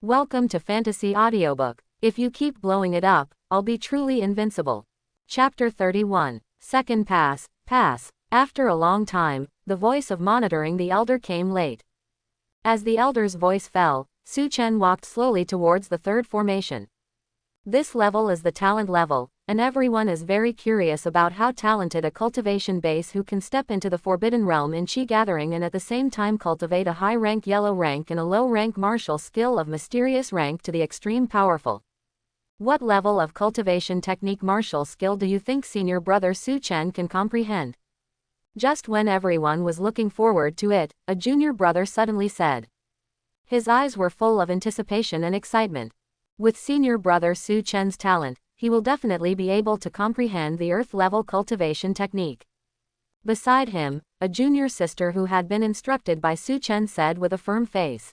Welcome to Fantasy Audiobook. If you keep blowing it up, I'll be truly invincible. Chapter 31. Second Pass. After a long time, the voice of monitoring the elder came late. As the elder's voice fell, Su Chen walked slowly towards the third formation. This level is the talent level, and everyone is very curious about how talented a cultivation base who can step into the forbidden realm in Qi gathering and at the same time cultivate a high-rank yellow rank and a low-rank martial skill of mysterious rank to the extreme powerful. What level of cultivation technique martial skill do you think senior brother Su Chen can comprehend? Just when everyone was looking forward to it, a junior brother suddenly said. His eyes were full of anticipation and excitement. With senior brother Su Chen's talent, he will definitely be able to comprehend the earth-level cultivation technique. Beside him, a junior sister who had been instructed by Su Chen said with a firm face.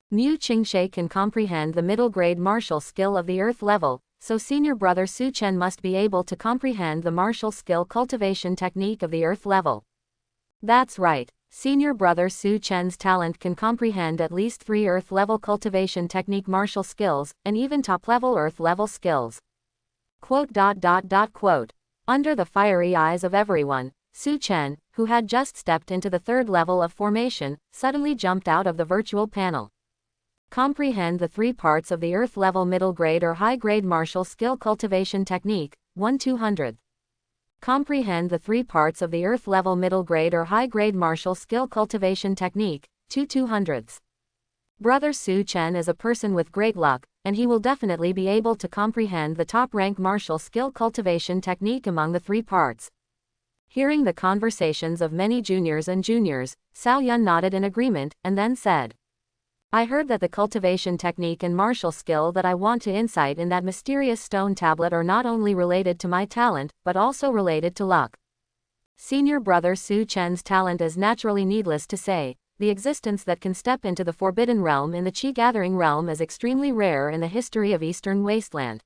Mu Qingshe can comprehend the middle-grade martial skill of the earth level, so senior brother Su Chen must be able to comprehend the martial skill cultivation technique of the earth level. That's right. Senior brother Su Chen's talent can comprehend at least 3 earth-level cultivation technique martial skills, and even top-level earth-level skills. Under the fiery eyes of everyone, Su Chen, who had just stepped into the third level of formation, suddenly jumped out of the virtual panel. Comprehend the 3 parts of the earth-level middle-grade or high-grade martial skill cultivation technique, 1/200. Comprehend the 3 parts of the earth-level middle-grade or high-grade martial skill cultivation technique, 2/200. Brother Su Chen is a person with great luck, and he will definitely be able to comprehend the top-rank martial skill cultivation technique among the 3 parts. Hearing the conversations of many juniors, Cao Yun nodded in agreement, and then said. I heard that the cultivation technique and martial skill that I want to incite in that mysterious stone tablet are not only related to my talent, but also related to luck. Senior brother Su Chen's talent is naturally, needless to say. The existence that can step into the forbidden realm in the Qi gathering realm is extremely rare in the history of Eastern Wasteland.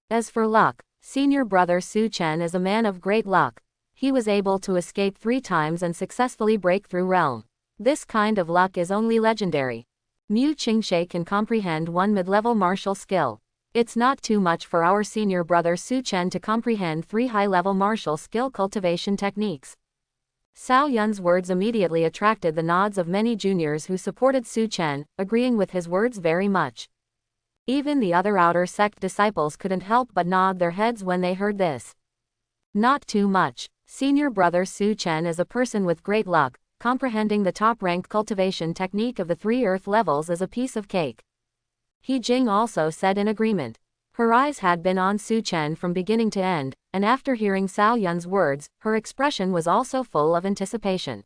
As for luck, senior brother Su Chen is a man of great luck. He was able to escape 3 times and successfully break through realm. This kind of luck is only legendary. Mu Qingshe can comprehend 1 mid-level martial skill. It's not too much for our senior brother Su Chen to comprehend 3 high-level martial skill cultivation techniques. Cao Yun's words immediately attracted the nods of many juniors who supported Su Chen, agreeing with his words very much. Even the other outer sect disciples couldn't help but nod their heads when they heard this. Not too much. Senior brother Su Chen is a person with great luck. Comprehending the top-ranked cultivation technique of the 3 earth levels is a piece of cake. He Jing also said in agreement. Her eyes had been on Su Chen from beginning to end, and after hearing Cao Yun's words, her expression was also full of anticipation.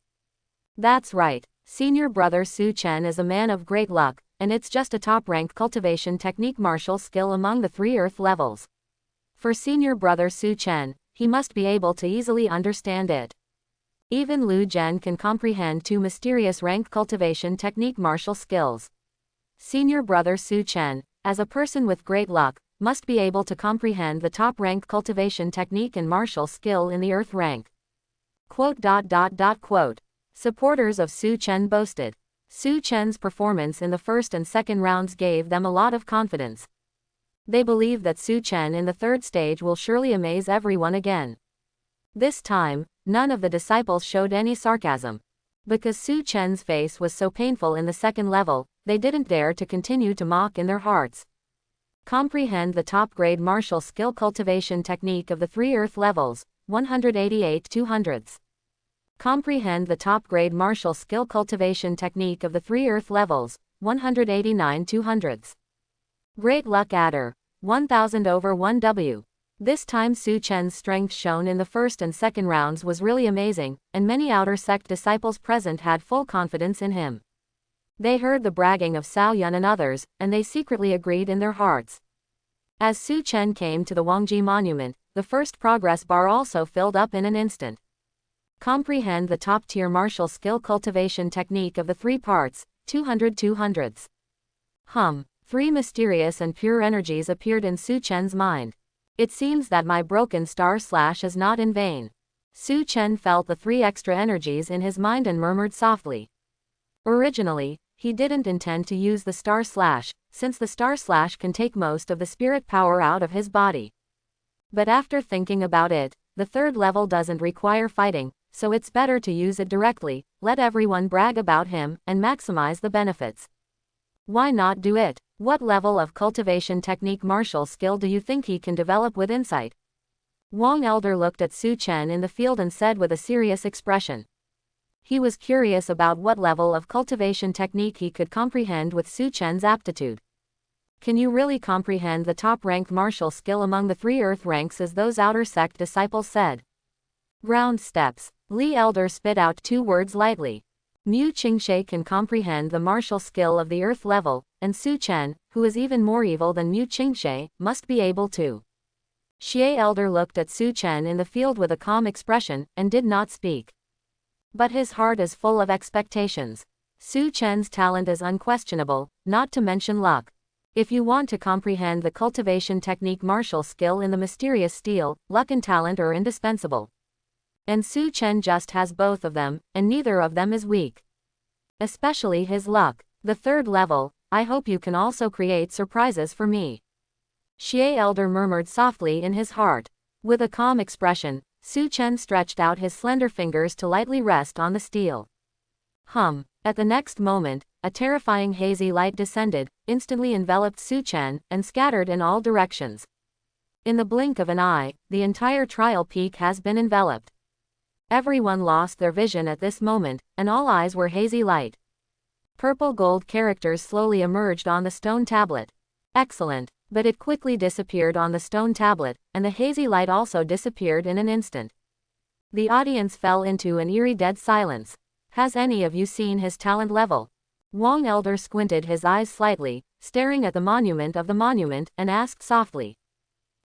That's right, senior brother Su Chen is a man of great luck, and it's just a top-ranked cultivation technique martial skill among the 3 earth levels. For senior brother Su Chen, he must be able to easily understand it. Even Lu Zhen can comprehend 2 mysterious rank cultivation technique martial skills. Senior brother Su Chen, as a person with great luck, must be able to comprehend the top rank cultivation technique and martial skill in the earth rank. Supporters of Su Chen boasted. Su Chen's performance in the first and second rounds gave them a lot of confidence. They believe that Su Chen in the third stage will surely amaze everyone again. This time, none of the disciples showed any sarcasm. Because Su Chen's face was so painful in the second level, they didn't dare to continue to mock in their hearts. Comprehend the top-grade martial skill cultivation technique of the 3 earth levels, 188/200. Comprehend the top-grade martial skill cultivation technique of the 3 earth levels, 189/200. Great luck adder, 1000/1W. This time Su Chen's strength shown in the first and second rounds was really amazing, and many outer sect disciples present had full confidence in him. They heard the bragging of Cao Yun and others, and they secretly agreed in their hearts. As Su Chen came to the Wangji monument, the first progress bar also filled up in an instant. Comprehend the top-tier martial skill cultivation technique of the 3 parts, 200/200. 3 mysterious and pure energies appeared in Su Chen's mind. It seems that my broken star slash is not in vain. Su Chen felt the 3 extra energies in his mind and murmured softly. Originally, he didn't intend to use the star slash, since the star slash can take most of the spirit power out of his body. But after thinking about it, the third level doesn't require fighting, so it's better to use it directly, let everyone brag about him, and maximize the benefits. Why not do it? What level of cultivation technique martial skill do you think he can develop with insight? Wang Elder looked at Su Chen in the field and said with a serious expression. He was curious about what level of cultivation technique he could comprehend with Su Chen's aptitude. Can you really comprehend the top-ranked martial skill among the 3 earth ranks, as those outer sect disciples said? Ground steps. Li Elder spit out 2 words lightly. Mu Qingshe can comprehend the martial skill of the earth level, and Su Chen, who is even more evil than Mu Qingshe, must be able to. Xie Elder looked at Su Chen in the field with a calm expression, and did not speak. But his heart is full of expectations. Su Chen's talent is unquestionable, not to mention luck. If you want to comprehend the cultivation technique martial skill in the mysterious steel, luck and talent are indispensable. And Su Chen just has both of them, and neither of them is weak. Especially his luck. The third level, I hope you can also create surprises for me. Xie Elder murmured softly in his heart. With a calm expression, Su Chen stretched out his slender fingers to lightly rest on the steel. At the next moment, a terrifying hazy light descended, instantly enveloped Su Chen, and scattered in all directions. In the blink of an eye, the entire trial peak has been enveloped. Everyone lost their vision at this moment, and all eyes were hazy light. Purple gold characters slowly emerged on the stone tablet. Excellent, but it quickly disappeared on the stone tablet, and the hazy light also disappeared in an instant. The audience fell into an eerie dead silence. Has any of you seen his talent level? Wang Elder squinted his eyes slightly, staring at the monument, and asked softly.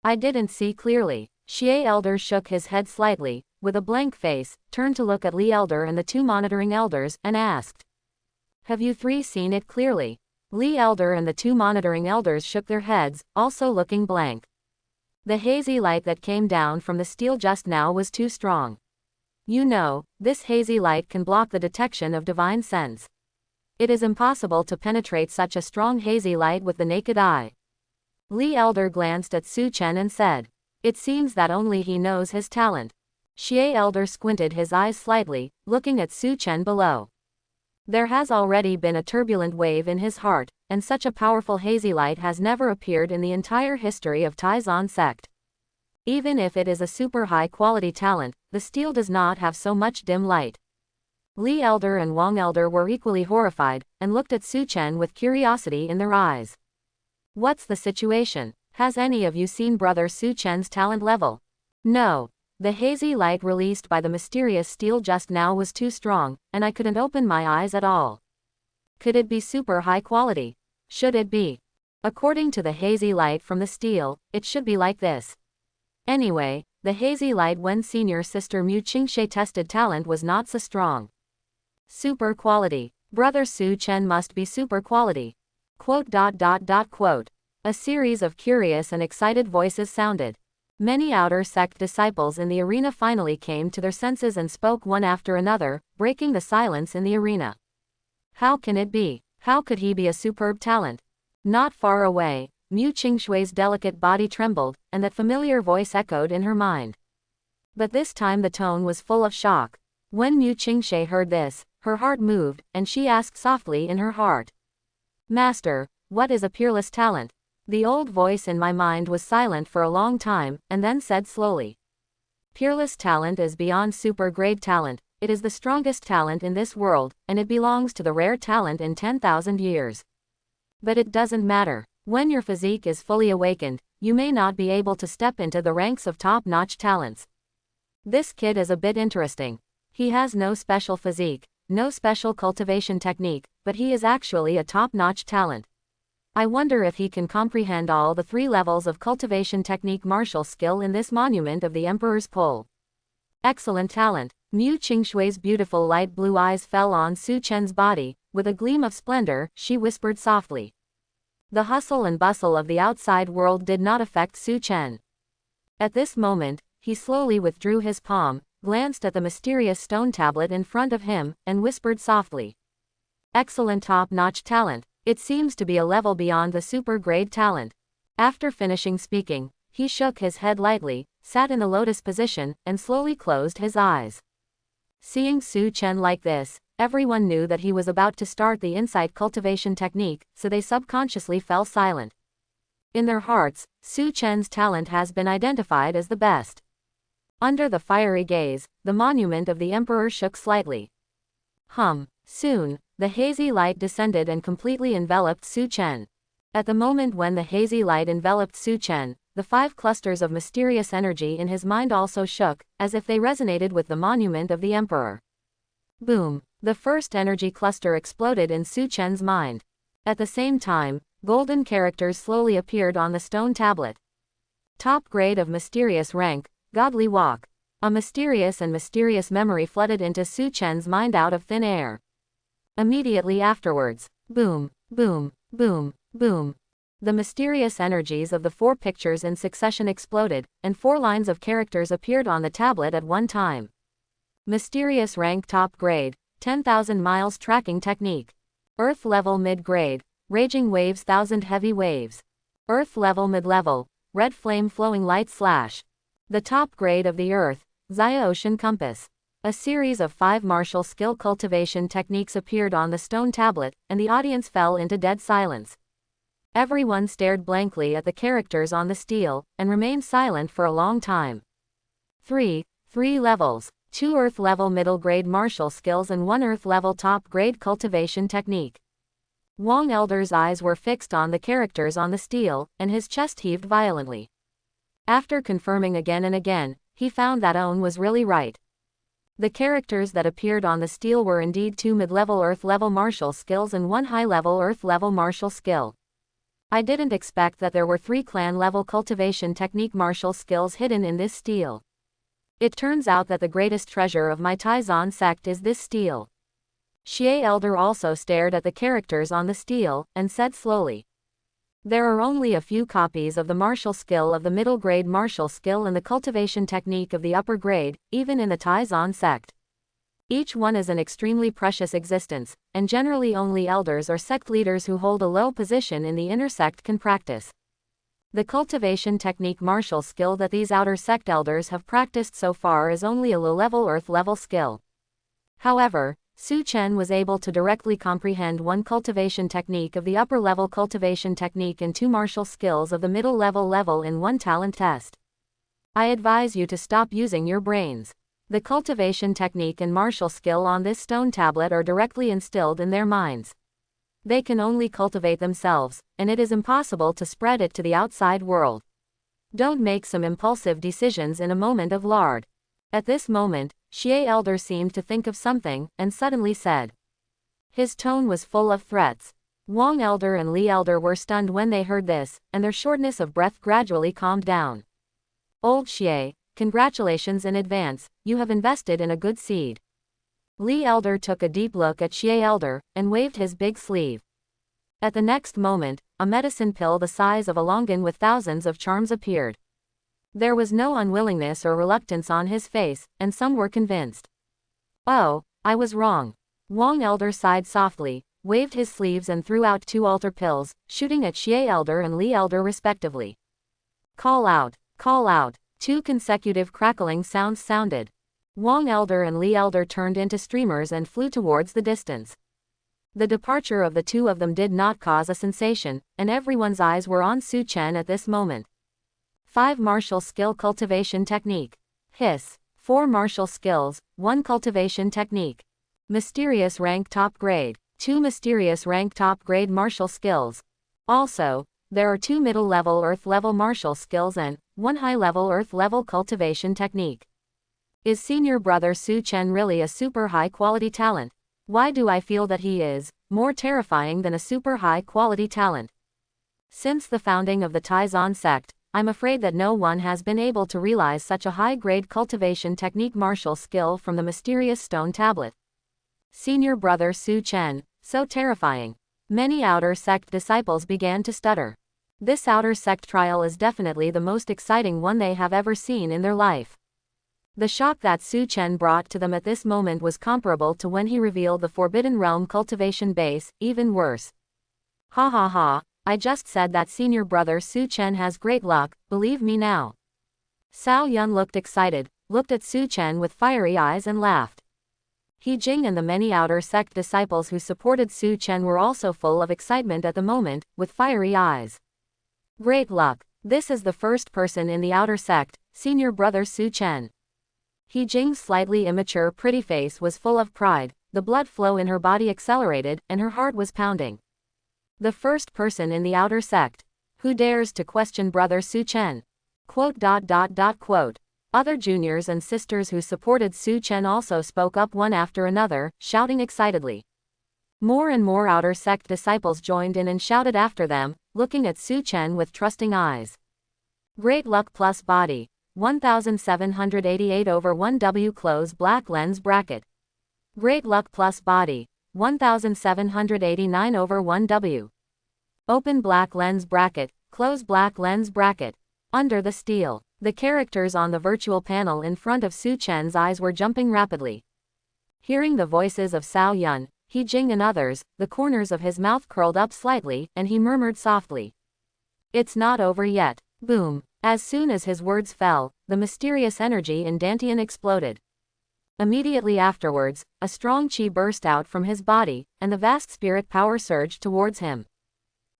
I didn't see clearly. Xie Elder shook his head slightly, with a blank face, turned to look at Li Elder and the 2 monitoring elders, and asked. Have you 3 seen it clearly? Li Elder and the 2 monitoring elders shook their heads, also looking blank. The hazy light that came down from the steel just now was too strong. You know, this hazy light can block the detection of divine sense. It is impossible to penetrate such a strong hazy light with the naked eye. Li Elder glanced at Su Chen and said. It seems that only he knows his talent. Xie Elder squinted his eyes slightly, looking at Su Chen below. There has already been a turbulent wave in his heart, and such a powerful hazy light has never appeared in the entire history of Taizan sect. Even if it is a super high-quality talent, the steel does not have so much dim light. Li Elder and Wang Elder were equally horrified, and looked at Su Chen with curiosity in their eyes. What's the situation? Has any of you seen Brother Su Chen's talent level? No. The hazy light released by the mysterious steel just now was too strong, and I couldn't open my eyes at all. Could it be super high quality? Should it be? According to the hazy light from the steel, it should be like this. Anyway, the hazy light when senior sister Mu Qingshe tested talent was not so strong. Super quality. Brother Su Chen must be super quality. Quote. A series of curious and excited voices sounded. Many outer sect disciples in the arena finally came to their senses and spoke one after another, breaking the silence in the arena. How can it be? How could he be a superb talent? Not far away, Mu Qingshui's delicate body trembled, and that familiar voice echoed in her mind. But this time the tone was full of shock. When Mu Qingshe heard this, her heart moved, and she asked softly in her heart. Master, what is a peerless talent? The old voice in my mind was silent for a long time, and then said slowly. Peerless talent is beyond super-grade talent, it is the strongest talent in this world, and it belongs to the rare talent in 10,000 years. But it doesn't matter. When your physique is fully awakened, you may not be able to step into the ranks of top-notch talents. This kid is a bit interesting. He has no special physique, no special cultivation technique, but he is actually a top-notch talent. I wonder if he can comprehend all the 3 levels of cultivation technique martial skill in this monument of the Emperor's Pole. Excellent talent. Mu Qingshui's beautiful light blue eyes fell on Su Chen's body. With a gleam of splendor, she whispered softly. The hustle and bustle of the outside world did not affect Su Chen. At this moment, he slowly withdrew his palm, glanced at the mysterious stone tablet in front of him, and whispered softly. Excellent top-notch talent. It seems to be a level beyond the super-grade talent. After finishing speaking, he shook his head lightly, sat in the lotus position, and slowly closed his eyes. Seeing Su Chen like this, everyone knew that he was about to start the insight cultivation technique, so they subconsciously fell silent. In their hearts, Su Chen's talent has been identified as the best. Under the fiery gaze, the monument of the emperor shook slightly. Soon, the hazy light descended and completely enveloped Su Chen. At the moment when the hazy light enveloped Su Chen, the 5 clusters of mysterious energy in his mind also shook, as if they resonated with the monument of the emperor. Boom! The first energy cluster exploded in Su Chen's mind. At the same time, golden characters slowly appeared on the stone tablet. Top grade of mysterious rank, godly walk. A mysterious memory flooded into Su Chen's mind out of thin air. Immediately afterwards, boom, boom, boom, boom. The mysterious energies of the 4 pictures in succession exploded, and 4 lines of characters appeared on the tablet at one time. Mysterious rank top grade, 10,000 miles tracking technique. Earth level mid-grade, raging waves 1,000 heavy waves. Earth level mid-level, red flame flowing light slash. The top grade of the Earth, Zaya Ocean Compass. A series of 5 martial skill cultivation techniques appeared on the stone tablet, and the audience fell into dead silence. Everyone stared blankly at the characters on the stele, and remained silent for a long time. 3 levels, 2 Earth level middle grade martial skills and 1 Earth level top grade cultivation technique. Wang Elder's eyes were fixed on the characters on the stele, and his chest heaved violently. After confirming again and again, he found that Owen was really right. The characters that appeared on the stele were indeed 2 mid-level Earth level martial skills and 1 high-level Earth level martial skill. I didn't expect that there were 3 clan-level cultivation technique martial skills hidden in this stele. It turns out that the greatest treasure of my Taizan sect is this stele. Xie Elder also stared at the characters on the stele, and said slowly. There are only a few copies of the martial skill of the middle grade martial skill and the cultivation technique of the upper grade, even in the Taizan sect. Each one is an extremely precious existence, and generally only elders or sect leaders who hold a low position in the inner sect can practice. The cultivation technique martial skill that these outer sect elders have practiced so far is only a low-level Earth level skill. However, Su Chen was able to directly comprehend 1 cultivation technique of the upper level cultivation technique and 2 martial skills of the middle level in 1 talent test. I advise you to stop using your brains. The cultivation technique and martial skill on this stone tablet are directly instilled in their minds. They can only cultivate themselves, and it is impossible to spread it to the outside world. Don't make some impulsive decisions in a moment of lard. At this moment, Xie Elder seemed to think of something, and suddenly said. His tone was full of threats. Wang Elder and Li Elder were stunned when they heard this, and their shortness of breath gradually calmed down. Old Xie, congratulations in advance, you have invested in a good seed. Li Elder took a deep look at Xie Elder, and waved his big sleeve. At the next moment, a medicine pill the size of a longan with thousands of charms appeared. There was no unwillingness or reluctance on his face, and some were convinced. Oh, I was wrong. Wang Elder sighed softly, waved his sleeves and threw out 2 altar pills, shooting at Xie Elder and Li Elder respectively. Call out, call out. 2 consecutive crackling sounds sounded. Wang Elder and Li Elder turned into streamers and flew towards the distance. The departure of the 2 of them did not cause a sensation, and everyone's eyes were on Su Chen at this moment. 5 martial skill cultivation technique. Hiss. 4 martial skills, 1 cultivation technique. Mysterious rank top grade. 2 mysterious rank top grade martial skills. Also, there are 2 middle level Earth level martial skills and 1 high level Earth level cultivation technique. Is senior brother Su Chen really a super high quality talent? Why do I feel that he is more terrifying than a super high quality talent? Since the founding of the Taizan sect, I'm afraid that no one has been able to realize such a high grade cultivation technique martial skill from the mysterious stone tablet. Senior brother Su Chen, so terrifying. Many outer sect disciples began to stutter. This outer sect trial is definitely the most exciting one they have ever seen in their life. The shock that Su Chen brought to them at this moment was comparable to when he revealed the Forbidden Realm cultivation base, even worse. Ha ha ha, I just said that senior brother Su Chen has great luck, believe me now. Cao Yun looked excited, looked at Su Chen with fiery eyes and laughed. He Jing and the many outer sect disciples who supported Su Chen were also full of excitement at the moment, with fiery eyes. Great luck, this is the first person in the outer sect, senior brother Su Chen. He Jing's slightly immature pretty face was full of pride, the blood flow in her body accelerated and her heart was pounding. The first person in the outer sect. Who dares to question brother Su Chen? Quote. Other juniors and sisters who supported Su Chen also spoke up one after another, shouting excitedly. More and more outer sect disciples joined in and shouted after them, looking at Su Chen with trusting eyes. Great luck plus body. 1788/1W close black lens bracket. Great luck plus body. 1789/1W. Open black lens bracket, close black lens bracket. Under the steel. The characters on the virtual panel in front of Su Chen's eyes were jumping rapidly. Hearing the voices of Cao Yun, He Jing and others, the corners of his mouth curled up slightly, and he murmured softly. It's not over yet. Boom. As soon as his words fell, the mysterious energy in Dantian exploded. Immediately afterwards, a strong qi burst out from his body, and the vast spirit power surged towards him.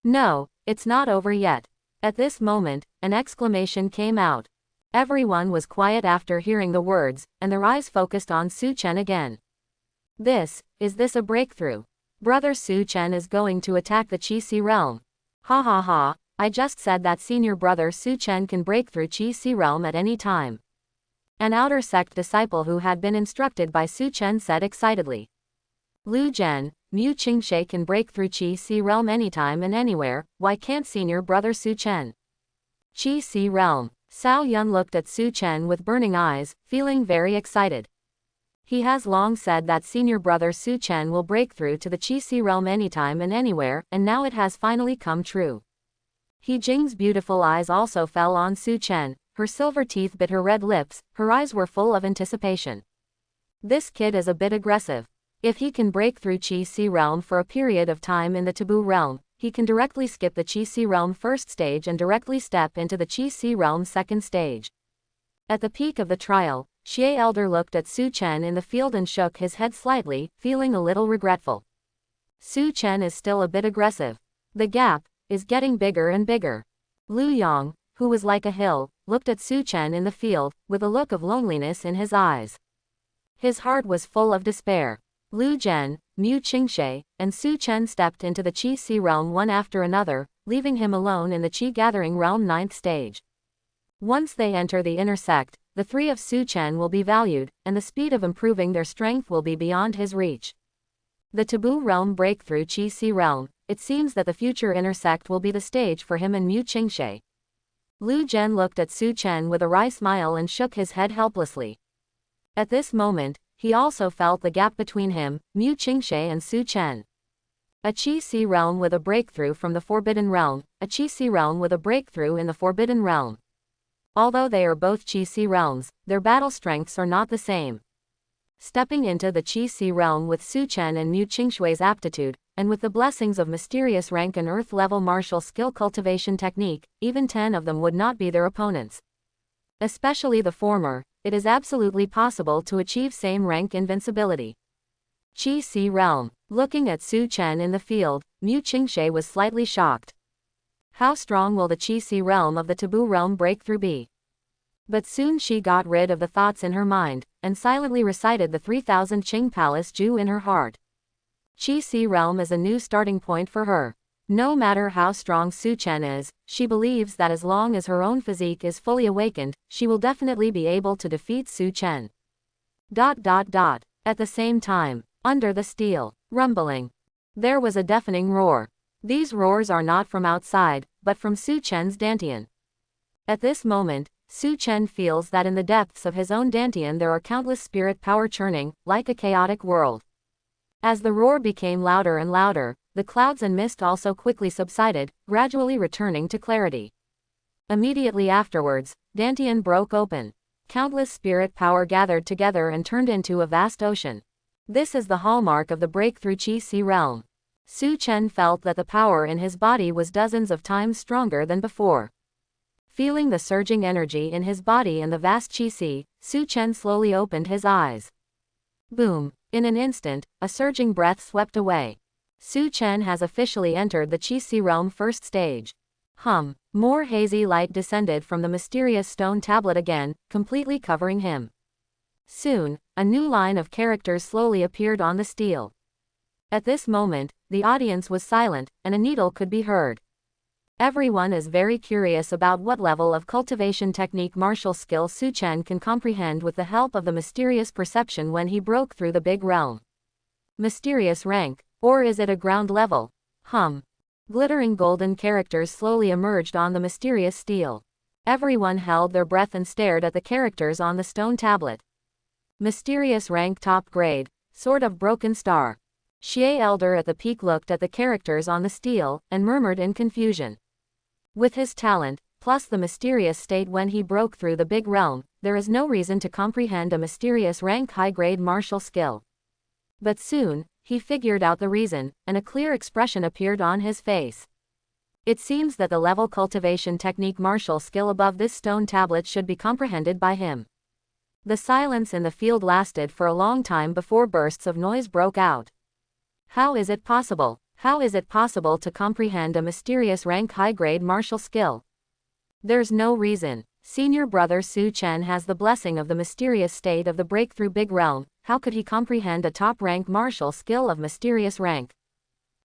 No, it's not over yet. At this moment, an exclamation came out. Everyone was quiet after hearing the words, and their eyes focused on Su Chen again. Is this a breakthrough? Brother Su Chen is going to attack the Qi realm. Ha ha ha, I just said that senior brother Su Chen can break through Qi realm at any time. An outer sect disciple who had been instructed by Su Chen said excitedly. Lu Zhen, Mu Qingshe can break through Qi realm anytime and anywhere, why can't senior brother Su Chen? Qi realm. Cao Yun looked at Su Chen with burning eyes, feeling very excited. He has long said that senior brother Su Chen will break through to the Qi realm anytime and anywhere, and now it has finally come true. He Jing's beautiful eyes also fell on Su Chen, her silver teeth bit her red lips, her eyes were full of anticipation. This kid is a bit aggressive. If he can break through Qi realm for a period of time in the taboo realm, he can directly skip the Qi realm first stage and directly step into the Qi realm second stage. At the peak of the trial, Xie Elder looked at Su Chen in the field and shook his head slightly, feeling a little regretful. Su Chen is still a bit aggressive. The gap is getting bigger and bigger. Lu Yang, who was like a hill, looked at Su Chen in the field, with a look of loneliness in his eyes. His heart was full of despair. Lu Zhen, Mu Qingshe, and Su Chen stepped into the Qi realm one after another, leaving him alone in the Qi gathering realm 9th stage. Once they enter the inner sect, the three of Su Chen will be valued, and the speed of improving their strength will be beyond his reach. The taboo realm breakthrough Qi realm, it seems that the future inner sect will be the stage for him and Mu Qingshe. Lu Zhen looked at Su Chen with a wry smile and shook his head helplessly. At this moment, he also felt the gap between him, Mu Qingshe and Su Chen. A Qi realm with a breakthrough from the Forbidden Realm, a Qi realm with a breakthrough in the Forbidden Realm. Although they are both Qi realms, their battle strengths are not the same. Stepping into the Qi realm with Su Chen and Mu Qingshui's aptitude, and with the blessings of mysterious rank and earth-level martial skill cultivation technique, even 10 of them would not be their opponents. Especially the former, it is absolutely possible to achieve same rank invincibility. Qi realm. Looking at Su Chen in the field, Mu Qingshe was slightly shocked. How strong will the Qi realm of the taboo realm breakthrough be? But soon she got rid of the thoughts in her mind, and silently recited the 3000 Qing Palace Ju in her heart. Qi realm is a new starting point for her. No matter how strong Su Chen is, she believes that as long as her own physique is fully awakened, she will definitely be able to defeat Su Chen. At the same time, under the steel, rumbling, there was a deafening roar. These roars are not from outside, but from Su Chen's Dantian. At this moment, Su Chen feels that in the depths of his own Dantian there are countless spirit power churning, like a chaotic world. As the roar became louder and louder, the clouds and mist also quickly subsided, gradually returning to clarity. Immediately afterwards, Dantian broke open. Countless spirit power gathered together and turned into a vast ocean. This is the hallmark of the breakthrough Qi realm. Su Chen felt that the power in his body was dozens of times stronger than before. Feeling the surging energy in his body and the vast qi, Su Chen slowly opened his eyes. Boom! In an instant, a surging breath swept away. Su Chen has officially entered the qi realm first stage. More hazy light descended from the mysterious stone tablet again, completely covering him. Soon, a new line of characters slowly appeared on the stele. At this moment, the audience was silent, and a needle could be heard. Everyone is very curious about what level of cultivation technique martial skill Su Chen can comprehend with the help of the mysterious perception when he broke through the big realm. Mysterious rank, or is it a ground level? Glittering golden characters slowly emerged on the mysterious stele. Everyone held their breath and stared at the characters on the stone tablet. Mysterious rank top grade, Sword of Broken Star. Xie Elder at the peak looked at the characters on the stele, and murmured in confusion. With his talent, plus the mysterious state when he broke through the big realm, there is no reason to comprehend a mysterious rank high-grade martial skill. But soon, he figured out the reason, and a clear expression appeared on his face. It seems that the level cultivation technique martial skill above this stone tablet should be comprehended by him. The silence in the field lasted for a long time before bursts of noise broke out. How is it possible? How is it possible to comprehend a mysterious rank high-grade martial skill? There's no reason. Senior brother Su Chen has the blessing of the mysterious state of the breakthrough big realm. How could he comprehend a top-rank martial skill of mysterious rank?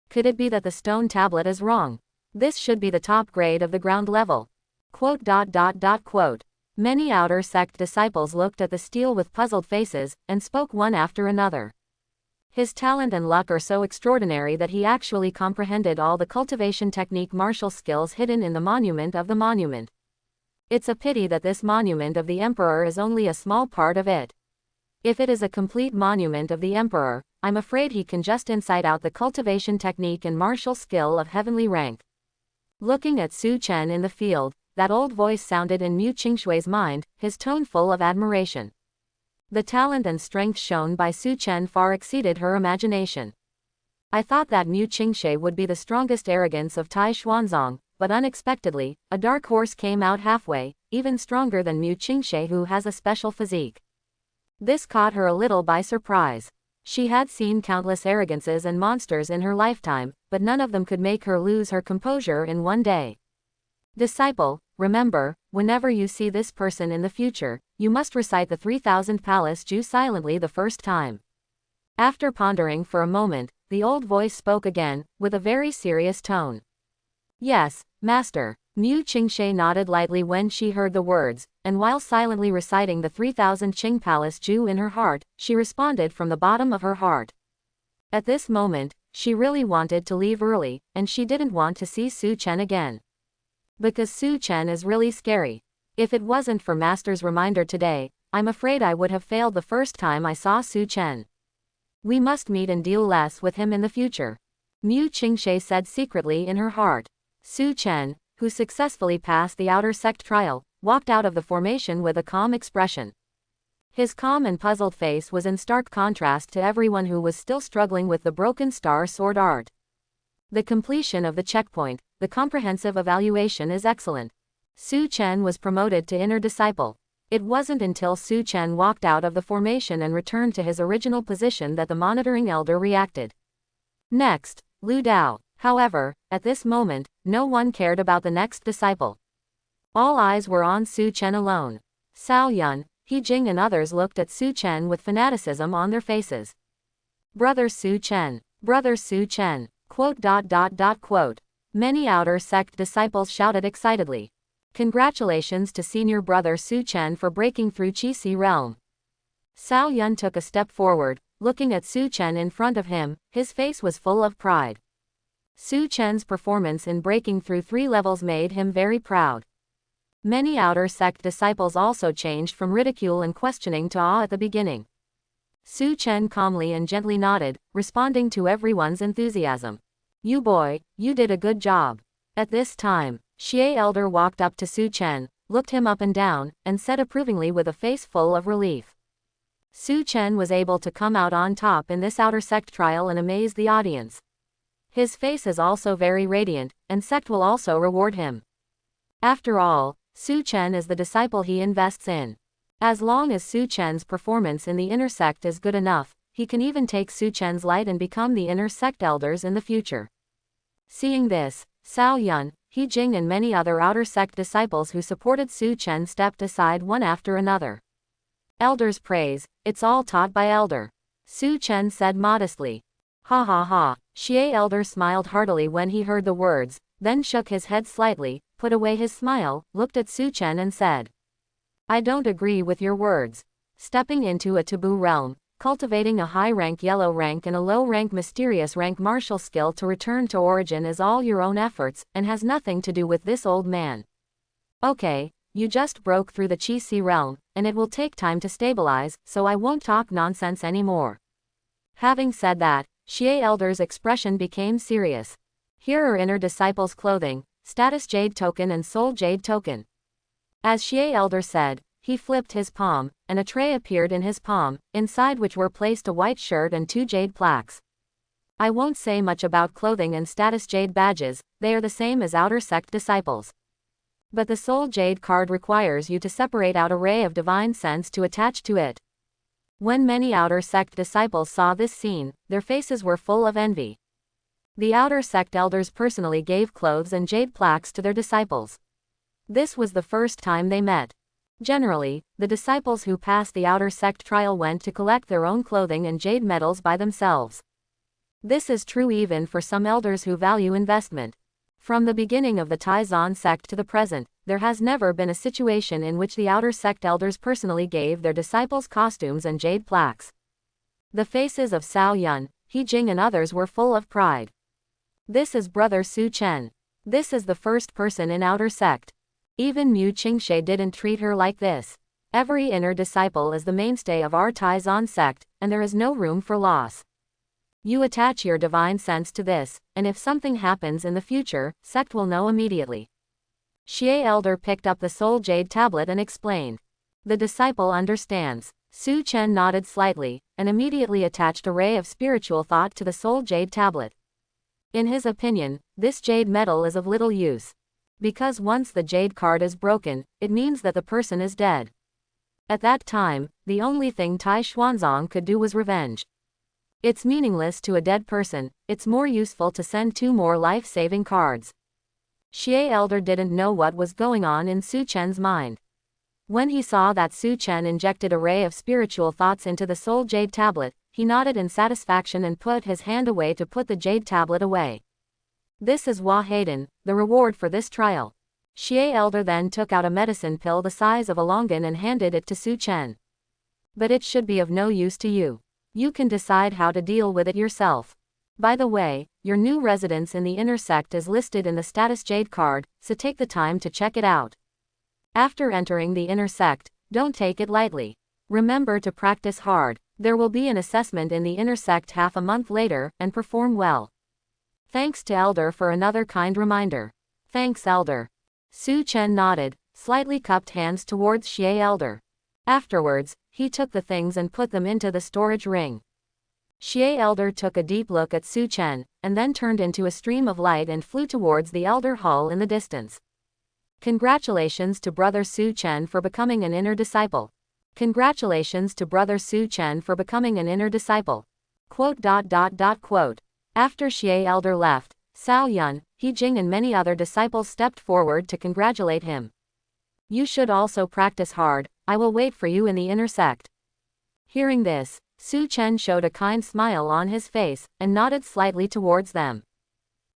Could it be that the stone tablet is wrong? This should be the top grade of the ground level. Quote. Many outer sect disciples looked at the stele with puzzled faces, and spoke one after another. His talent and luck are so extraordinary that he actually comprehended all the cultivation technique martial skills hidden in the monument of the monument. It's a pity that this monument of the Emperor is only a small part of it. If it is a complete monument of the Emperor, I'm afraid he can just incite out the cultivation technique and martial skill of heavenly rank. Looking at Su Chen in the field, that old voice sounded in Mu Qingshui's mind, his tone full of admiration. The talent and strength shown by Su Chen far exceeded her imagination. I thought that Mu Qingshui would be the strongest arrogance of Tai Xuanzong, but unexpectedly, a dark horse came out halfway, even stronger than Mu Qingshui, who has a special physique. This caught her a little by surprise. She had seen countless arrogances and monsters in her lifetime, but none of them could make her lose her composure in one day. Disciple, remember, whenever you see this person in the future, you must recite the 3000 Palace Ju silently the first time. After pondering for a moment, the old voice spoke again, with a very serious tone. Yes, Master. Mu Qingshui nodded lightly when she heard the words, and while silently reciting the 3000 Qing Palace Ju in her heart, she responded from the bottom of her heart. At this moment, she really wanted to leave early, and she didn't want to see Su Chen again. Because Su Chen is really scary. If it wasn't for Master's reminder today, I'm afraid I would have failed the first time I saw Su Chen. We must meet and deal less with him in the future. Mu Qingshui said secretly in her heart. Su Chen, who successfully passed the outer sect trial, walked out of the formation with a calm expression. His calm and puzzled face was in stark contrast to everyone who was still struggling with the broken star sword art. The completion of the checkpoint, the comprehensive evaluation is excellent. Su Chen was promoted to inner disciple. It wasn't until Su Chen walked out of the formation and returned to his original position that the monitoring elder reacted. Next, Lu Dao. However, at this moment, no one cared about the next disciple. All eyes were on Su Chen alone. Cao Yun, He Jing and others looked at Su Chen with fanaticism on their faces. Brother Su Chen. Brother Su Chen. Quote. Many outer sect disciples shouted excitedly. Congratulations to senior brother Su Chen for breaking through Qi realm. Cao Yun took a step forward, looking at Su Chen in front of him, his face was full of pride. Su Chen's performance in breaking through 3 levels made him very proud. Many outer sect disciples also changed from ridicule and questioning to awe at the beginning. Su Chen calmly and gently nodded, responding to everyone's enthusiasm. You boy, you did a good job. At this time, Xie Elder walked up to Su Chen, looked him up and down, and said approvingly with a face full of relief. Su Chen was able to come out on top in this outer sect trial and amaze the audience. His face is also very radiant, and sect will also reward him. After all, Su Chen is the disciple he invests in. As long as Su Chen's performance in the inner sect is good enough, he can even take Su Chen's light and become the inner sect elders in the future. Seeing this, Cao Yun, He Jing and many other outer sect disciples who supported Su Chen stepped aside one after another. Elders praise, it's all taught by elder. Su Chen said modestly. Ha ha ha. Xie elder smiled heartily when he heard the words, then shook his head slightly, put away his smile, looked at Su Chen and said, I don't agree with your words. Stepping into a taboo realm, cultivating a high-rank yellow rank and a low-rank mysterious rank martial skill to return to origin is all your own efforts, and has nothing to do with this old man. Okay, you just broke through the Qi realm, and it will take time to stabilize, so I won't talk nonsense anymore. Having said that, Xie Elder's expression became serious. Here are inner disciples' clothing, status jade token and soul jade token. As Xie Elder said, he flipped his palm, and a tray appeared in his palm, inside which were placed a white shirt and 2 jade plaques. I won't say much about clothing and status jade badges, they are the same as outer sect disciples. But the soul jade card requires you to separate out a ray of divine sense to attach to it. When many outer sect disciples saw this scene, their faces were full of envy. The outer sect elders personally gave clothes and jade plaques to their disciples. This was the first time they met. Generally, the disciples who passed the outer sect trial went to collect their own clothing and jade medals by themselves. This is true even for some elders who value investment. From the beginning of the Taizan sect to the present, there has never been a situation in which the outer sect elders personally gave their disciples costumes and jade plaques. The faces of Cao Yun, He Jing and others were full of pride. This is brother Su Chen. This is the first person in outer sect. Even Mu Qingshe didn't treat her like this. Every inner disciple is the mainstay of our Taizan sect, and there is no room for loss. You attach your divine sense to this, and if something happens in the future, sect will know immediately. Xie Elder picked up the soul jade tablet and explained. The disciple understands. Su Chen nodded slightly, and immediately attached a ray of spiritual thought to the soul jade tablet. In his opinion, this jade metal is of little use. Because once the jade card is broken, it means that the person is dead. At that time, the only thing Tai Xuanzong could do was revenge. It's meaningless to a dead person, it's more useful to send 2 more life-saving cards. Xie Elder didn't know what was going on in Su Chen's mind. When he saw that Su Chen injected a ray of spiritual thoughts into the soul jade tablet, he nodded in satisfaction and put his hand away to put the jade tablet away. This is Hua Hayden, the reward for this trial. Xie Elder then took out a medicine pill the size of a longan and handed it to Su Chen. But it should be of no use to you. You can decide how to deal with it yourself. By the way, your new residence in the inner sect is listed in the status jade card, so take the time to check it out. After entering the inner sect, don't take it lightly. Remember to practice hard. There will be an assessment in the inner sect half a month later, and perform well. Thanks to Elder for another kind reminder. Thanks Elder. Su Chen nodded, slightly cupped hands towards Xie Elder. Afterwards, he took the things and put them into the storage ring. Xie Elder took a deep look at Su Chen, and then turned into a stream of light and flew towards the Elder Hall in the distance. Congratulations to Brother Su Chen for becoming an inner disciple. Congratulations to Brother Su Chen for becoming an inner disciple. Quote. After Xie Elder left, Cao Yun, He Jing and many other disciples stepped forward to congratulate him. You should also practice hard, I will wait for you in the inner sect. Hearing this, Su Chen showed a kind smile on his face, and nodded slightly towards them.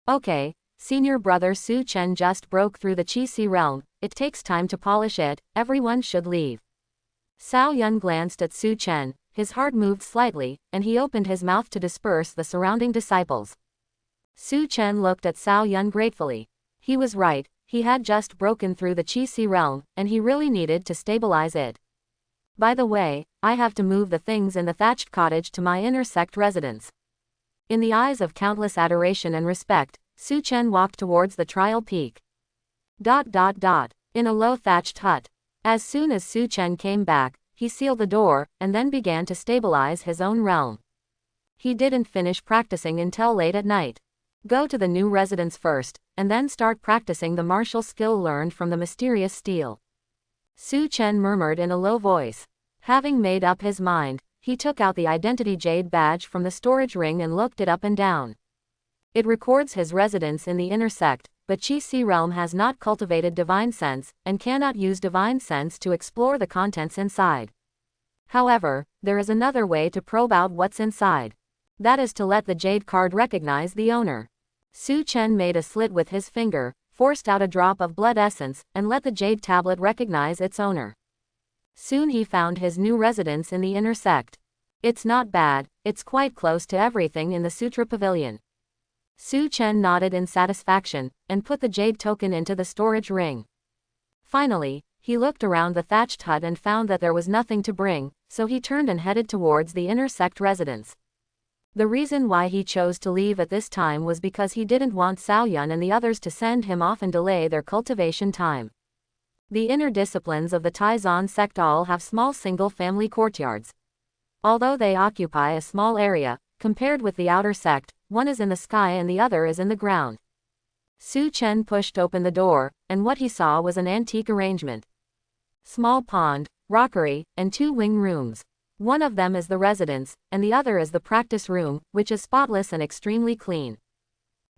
Okay, senior brother Su Chen just broke through the Qi realm, it takes time to polish it, everyone should leave. Cao Yun glanced at Su Chen, his heart moved slightly, and he opened his mouth to disperse the surrounding disciples. Su Chen looked at Cao Yun gratefully. He was right, he had just broken through the Qi realm, and he really needed to stabilize it. By the way, I have to move the things in the thatched cottage to my inner sect residence. In the eyes of countless adoration and respect, Su Chen walked towards the trial peak. In a low thatched hut. As soon as Su Chen came back, he sealed the door, and then began to stabilize his own realm. He didn't finish practicing until late at night. Go to the new residence first, and then start practicing the martial skill learned from the mysterious steel. Su Chen murmured in a low voice. Having made up his mind, he took out the identity jade badge from the storage ring and looked it up and down. It records his residence in the inner sect, but Qi Si realm has not cultivated divine sense, and cannot use divine sense to explore the contents inside. However, there is another way to probe out what's inside. That is to let the jade card recognize the owner. Su Chen made a slit with his finger, forced out a drop of blood essence, and let the jade tablet recognize its owner. Soon he found his new residence in the inner sect. It's not bad, it's quite close to everything in the Sutra Pavilion. Su Chen nodded in satisfaction, and put the jade token into the storage ring. Finally, he looked around the thatched hut and found that there was nothing to bring, so he turned and headed towards the inner sect residence. The reason why he chose to leave at this time was because he didn't want Cao Yun and the others to send him off and delay their cultivation time. The inner disciplines of the Taizan sect all have small single-family courtyards. Although they occupy a small area, compared with the outer sect, one is in the sky and the other is in the ground. Su Chen pushed open the door, and what he saw was an antique arrangement. Small pond, rockery, and 2 wing rooms. One of them is the residence, and the other is the practice room, which is spotless and extremely clean.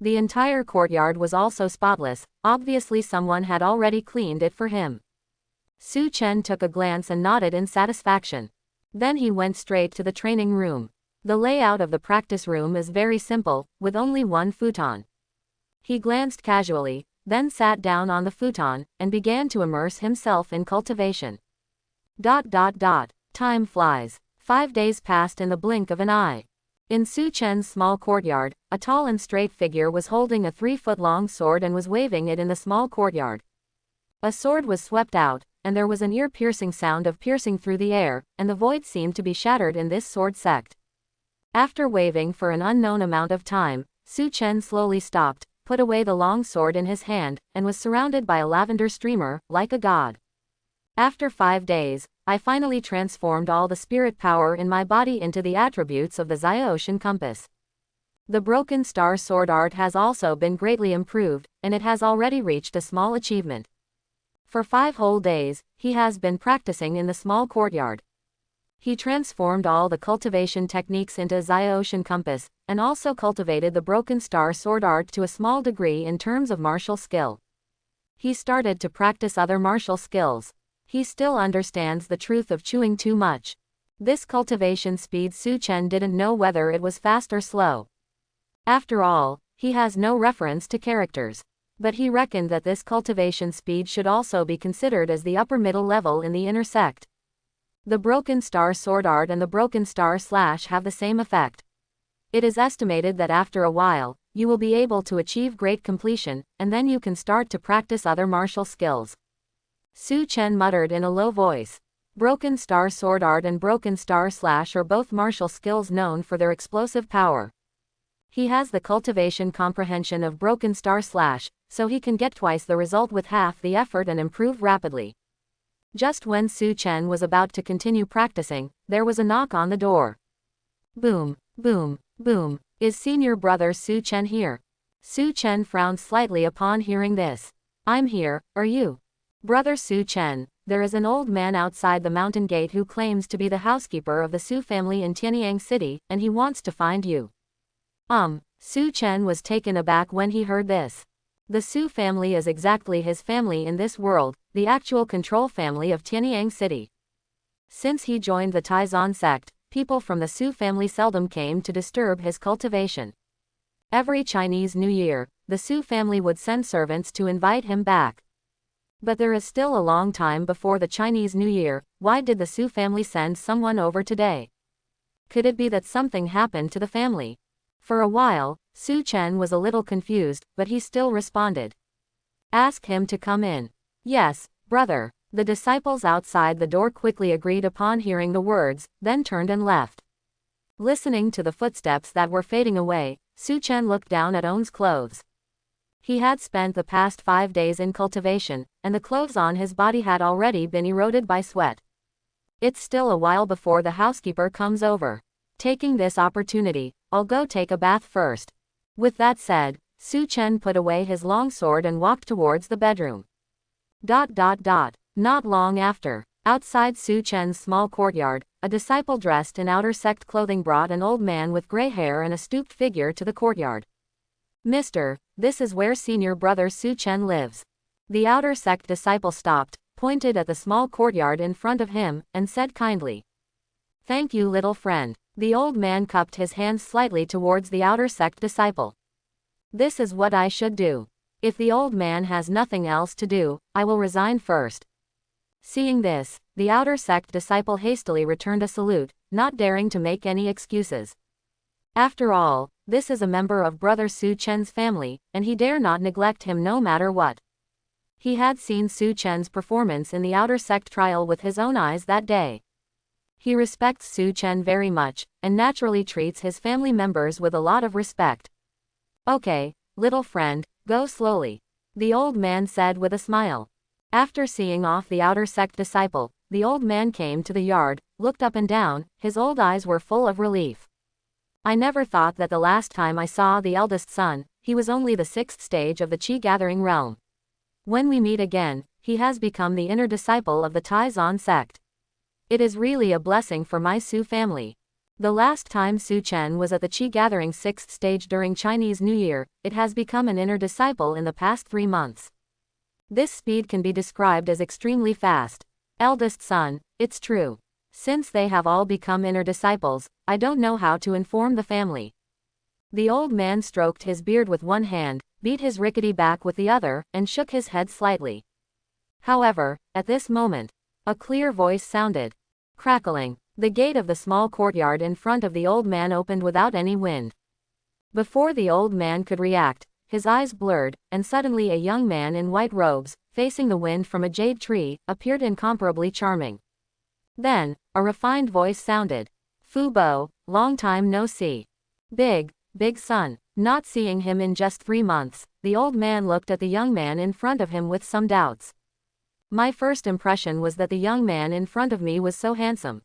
The entire courtyard was also spotless, obviously someone had already cleaned it for him. Su Chen took a glance and nodded in satisfaction. Then he went straight to the training room. The layout of the practice room is very simple, with only one futon. He glanced casually, then sat down on the futon, and began to immerse himself in cultivation. Time flies. 5 days passed in the blink of an eye. In Su Chen's small courtyard, a tall and straight figure was holding a 3-foot-long sword and was waving it in the small courtyard. A sword was swept out, and there was an ear-piercing sound of piercing through the air, and the void seemed to be shattered in this sword sect. After waving for an unknown amount of time, Su Chen slowly stopped, put away the long sword in his hand, and was surrounded by a lavender streamer, like a god. After 5 days, I finally transformed all the spirit power in my body into the attributes of the Zio-Ocean compass. The broken star sword art has also been greatly improved, and it has already reached a small achievement. For 5 whole days, he has been practicing in the small courtyard. He transformed all the cultivation techniques into Zio-Ocean compass, and also cultivated the broken star sword art to a small degree in terms of martial skill. He started to practice other martial skills. He still understands the truth of chewing too much. This cultivation speed Su Chen didn't know whether it was fast or slow. After all, he has no reference to characters. But he reckoned that this cultivation speed should also be considered as the upper middle level in the inner sect. The broken star sword art and the broken star slash have the same effect. It is estimated that after a while, you will be able to achieve great completion, and then you can start to practice other martial skills. Su Chen muttered in a low voice. Broken star sword art and broken star slash are both martial skills known for their explosive power. He has the cultivation comprehension of broken star slash, so he can get twice the result with half the effort and improve rapidly. Just when Su Chen was about to continue practicing, there was a knock on the door. Boom, boom, boom. Is senior brother Su Chen here? Su Chen frowned slightly upon hearing this. I'm here, are you? Brother Su Chen, there is an old man outside the mountain gate who claims to be the housekeeper of the Su family in Tianyang City, and he wants to find you. Su Chen was taken aback when he heard this. The Su family is exactly his family in this world, the actual control family of Tianyang City. Since he joined the Taizan sect, people from the Su family seldom came to disturb his cultivation. Every Chinese New Year, the Su family would send servants to invite him back. But there is still a long time before the Chinese New Year. Why did the Su family send someone over today? Could it be that something happened to the family? For a while, Su Chen was a little confused, but he still responded. Ask him to come in. Yes, brother. The disciples outside the door quickly agreed upon hearing the words, then turned and left. Listening to the footsteps that were fading away, Su Chen looked down at On's clothes. He had spent the past 5 days in cultivation, and the clothes on his body had already been eroded by sweat. It's still a while before the housekeeper comes over. Taking this opportunity, I'll go take a bath first. With that said, Su Chen put away his long sword and walked towards the bedroom. Not long after, outside Su Chen's small courtyard, a disciple dressed in outer sect clothing brought an old man with gray hair and a stooped figure to the courtyard. Mister, this is where senior brother Su Chen lives. The outer sect disciple stopped, pointed at the small courtyard in front of him, and said kindly. Thank you, little friend. The old man cupped his hands slightly towards the outer sect disciple. This is what I should do. If the old man has nothing else to do, I will resign first. Seeing this, the outer sect disciple hastily returned a salute, not daring to make any excuses. After all, this is a member of brother Su Chen's family, and he dare not neglect him no matter what. He had seen Su Chen's performance in the outer sect trial with his own eyes that day. He respects Su Chen very much, and naturally treats his family members with a lot of respect. Okay, little friend, go slowly, the old man said with a smile. After seeing off the outer sect disciple, the old man came to the yard, looked up and down, his old eyes were full of relief. I never thought that the last time I saw the eldest son, he was only the 6th stage of the Qi gathering realm. When we meet again, he has become the inner disciple of the Taizan sect. It is really a blessing for my Su family. The last time Su Chen was at the Qi gathering 6th stage during Chinese New Year, it has become an inner disciple in the past 3 months. This speed can be described as extremely fast. Eldest son, it's true. Since they have all become inner disciples, I don't know how to inform the family. The old man stroked his beard with one hand, beat his rickety back with the other, and shook his head slightly. However, at this moment, a clear voice sounded. Crackling, the gate of the small courtyard in front of the old man opened without any wind. Before the old man could react, his eyes blurred, and suddenly a young man in white robes, facing the wind from a jade tree, appeared incomparably charming. Then, a refined voice sounded. Fu Bo, long time no see. Big son. Not seeing him in just 3 months, the old man looked at the young man in front of him with some doubts. My first impression was that the young man in front of me was so handsome.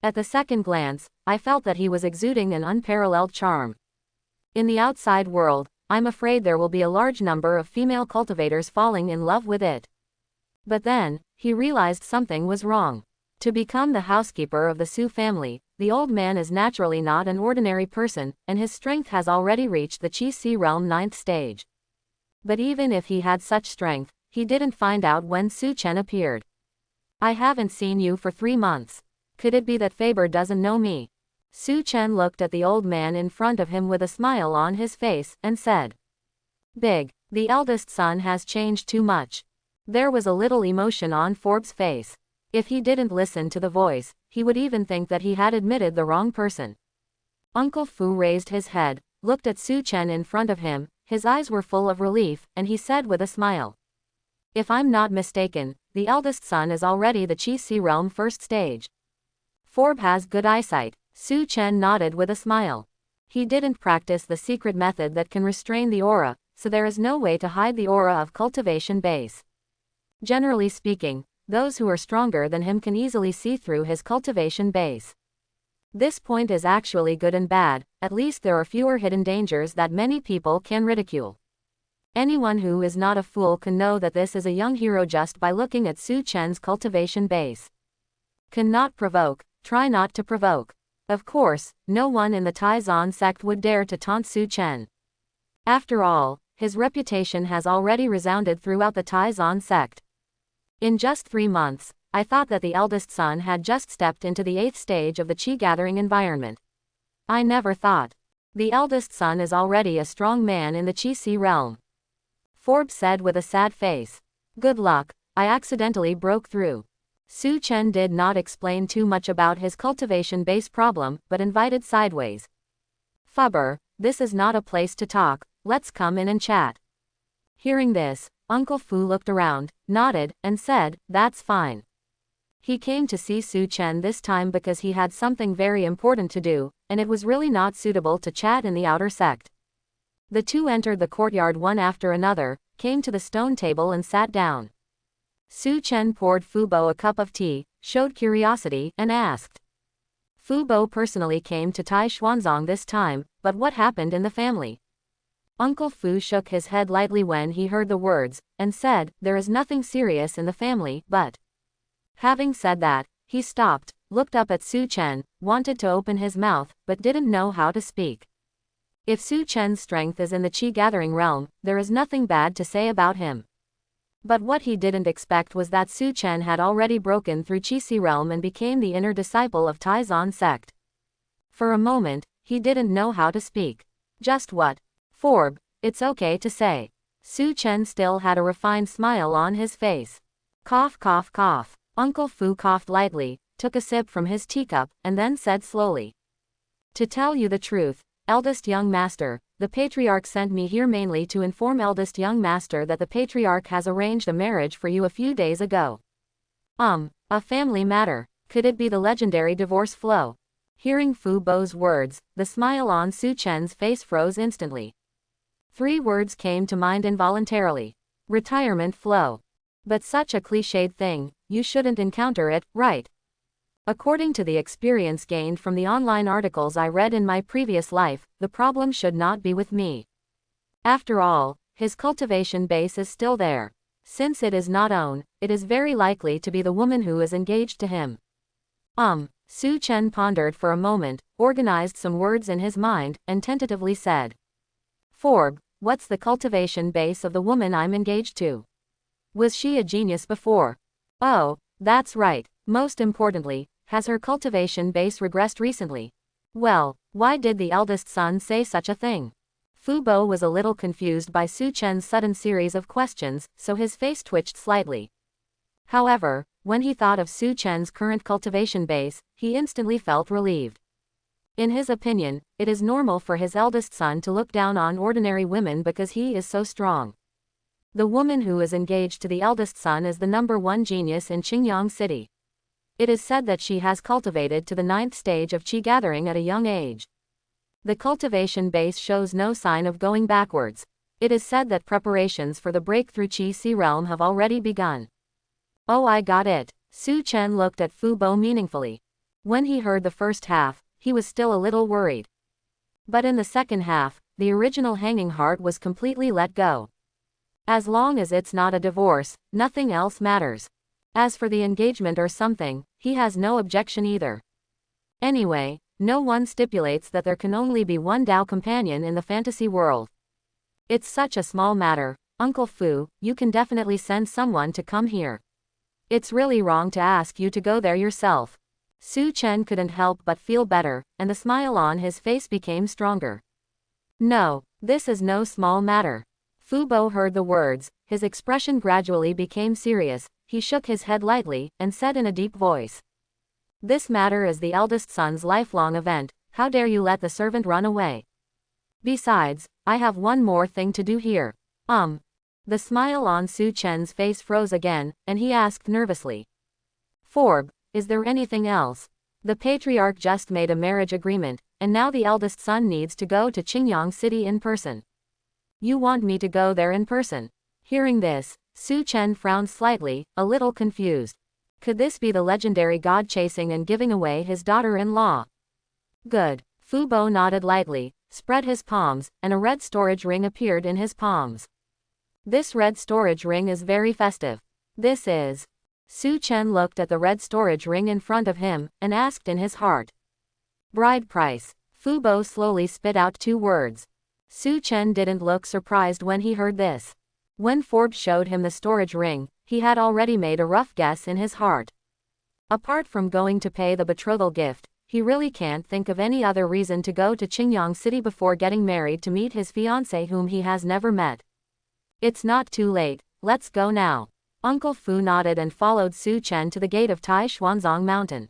At the second glance, I felt that he was exuding an unparalleled charm. In the outside world, I'm afraid there will be a large number of female cultivators falling in love with it. But then, he realized something was wrong. To become the housekeeper of the Su family, the old man is naturally not an ordinary person, and his strength has already reached the Qi Si realm 9th stage. But even if he had such strength, he didn't find out when Su Chen appeared. I haven't seen you for 3 months. Could it be that Faber doesn't know me? Su Chen looked at the old man in front of him with a smile on his face, and said. Big, the eldest son has changed too much. There was a little emotion on Forbes' face. If he didn't listen to the voice, he would even think that he had admitted the wrong person. Uncle Fu raised his head, looked at Su Chen in front of him, his eyes were full of relief, and he said with a smile. If I'm not mistaken, the eldest son is already the Qi Si realm 1st stage. Forb has good eyesight. Su Chen nodded with a smile. He didn't practice the secret method that can restrain the aura, so there is no way to hide the aura of cultivation base. Generally speaking, those who are stronger than him can easily see through his cultivation base. This point is actually good and bad, at least there are fewer hidden dangers that many people can ridicule. Anyone who is not a fool can know that this is a young hero just by looking at Su Chen's cultivation base. Cannot provoke, try not to provoke. Of course, no one in the Taizan sect would dare to taunt Su Chen. After all, his reputation has already resounded throughout the Taizan sect. In just 3 months, I thought that the eldest son had just stepped into the 8th stage of the Qi gathering environment. I never thought. The eldest son is already a strong man in the Qi Si realm. Forbes said with a sad face. Good luck, I accidentally broke through. Su Chen did not explain too much about his cultivation base problem, but invited sideways. Fubber, this is not a place to talk, let's come in and chat. Hearing this, Uncle Fu looked around, nodded, and said, that's fine. He came to see Su Chen this time because he had something very important to do, and it was really not suitable to chat in the outer sect. The two entered the courtyard one after another, came to the stone table and sat down. Su Chen poured Fu Bo a cup of tea, showed curiosity, and asked. Fu Bo personally came to Tai Xuanzong this time, but what happened in the family? Uncle Fu shook his head lightly when he heard the words, and said, "There is nothing serious in the family, but..." Having said that, he stopped, looked up at Su Chen, wanted to open his mouth, but didn't know how to speak. If Su Chen's strength is in the Qi gathering realm, there is nothing bad to say about him. But what he didn't expect was that Su Chen had already broken through Qi realm and became the inner disciple of Taizan sect. For a moment, he didn't know how to speak. Just what? Forb, it's okay to say. Su Chen still had a refined smile on his face. Cough cough cough. Uncle Fu coughed lightly, took a sip from his teacup, and then said slowly. To tell you the truth, eldest young master, the patriarch sent me here mainly to inform eldest young master that the patriarch has arranged a marriage for you a few days ago. A family matter. Could it be the legendary divorce flow? Hearing Fu Bo's words, the smile on Su Chen's face froze instantly. 3 words came to mind involuntarily. Retirement flow. But such a cliched thing, you shouldn't encounter it, right? According to the experience gained from the online articles I read in my previous life, the problem should not be with me. After all, his cultivation base is still there. Since it is not own, it is very likely to be the woman who is engaged to him. Su Chen pondered for a moment, organized some words in his mind, and tentatively said. Forb, what's the cultivation base of the woman I'm engaged to? Was she a genius before? Oh, that's right. Most importantly, has her cultivation base regressed recently? Well, why did the eldest son say such a thing? Fu Bo was a little confused by Su Chen's sudden series of questions, so his face twitched slightly. However, when he thought of Su Chen's current cultivation base, he instantly felt relieved. In his opinion, it is normal for his eldest son to look down on ordinary women because he is so strong. The woman who is engaged to the eldest son is the #1 genius in Qingyang City. It is said that she has cultivated to the 9th stage of Qi gathering at a young age. The cultivation base shows no sign of going backwards. It is said that preparations for the breakthrough Qi realm have already begun. Oh, I got it. Su Chen looked at Fu Bo meaningfully. When he heard the first half, he was still a little worried. But in the second half, the original hanging heart was completely let go. As long as it's not a divorce, nothing else matters. As for the engagement or something, he has no objection either. Anyway, no one stipulates that there can only be one Dao companion in the fantasy world. It's such a small matter. Uncle Fu, you can definitely send someone to come here. It's really wrong to ask you to go there yourself. Su Chen couldn't help but feel better, and the smile on his face became stronger. No, this is no small matter. Fu Bo heard the words, his expression gradually became serious, he shook his head lightly, and said in a deep voice. This matter is the eldest son's lifelong event, how dare you let the servant run away? Besides, I have one more thing to do here. The smile on Su Chen's face froze again, and he asked nervously. Forb, is there anything else? The patriarch just made a marriage agreement, and now the eldest son needs to go to Qingyang City in person. You want me to go there in person? Hearing this, Su Chen frowned slightly, a little confused. Could this be the legendary god chasing and giving away his daughter-in-law? Good. Fu Bo nodded lightly, spread his palms, and a red storage ring appeared in his palms. This red storage ring is very festive. This is. Su Chen looked at the red storage ring in front of him, and asked in his heart. Bride price. Fu Bo slowly spit out 2 words. Su Chen didn't look surprised when he heard this. When Forbes showed him the storage ring, he had already made a rough guess in his heart. Apart from going to pay the betrothal gift, he really can't think of any other reason to go to Qingyang City before getting married to meet his fiancée whom he has never met. It's not too late, let's go now. Uncle Fu nodded and followed Su Chen to the gate of Tai Xuanzong Mountain.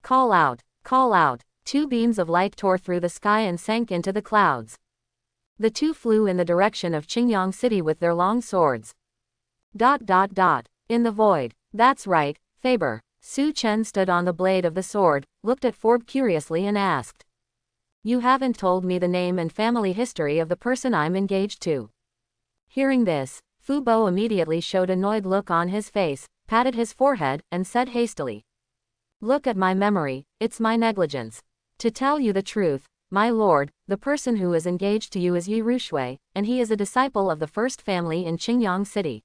Call out, call out. 2 beams of light tore through the sky and sank into the clouds. The 2 flew in the direction of Qingyang City with their long swords. ... In the void. That's right, Faber. Su Chen stood on the blade of the sword, looked at Forb curiously and asked. You haven't told me the name and family history of the person I'm engaged to. Hearing this, Fu Bo immediately showed an annoyed look on his face, patted his forehead, and said hastily. Look at my memory, it's my negligence. To tell you the truth, "My lord, the person who is engaged to you is Ye Rushu, and he is a disciple of the first family in Qingyang City."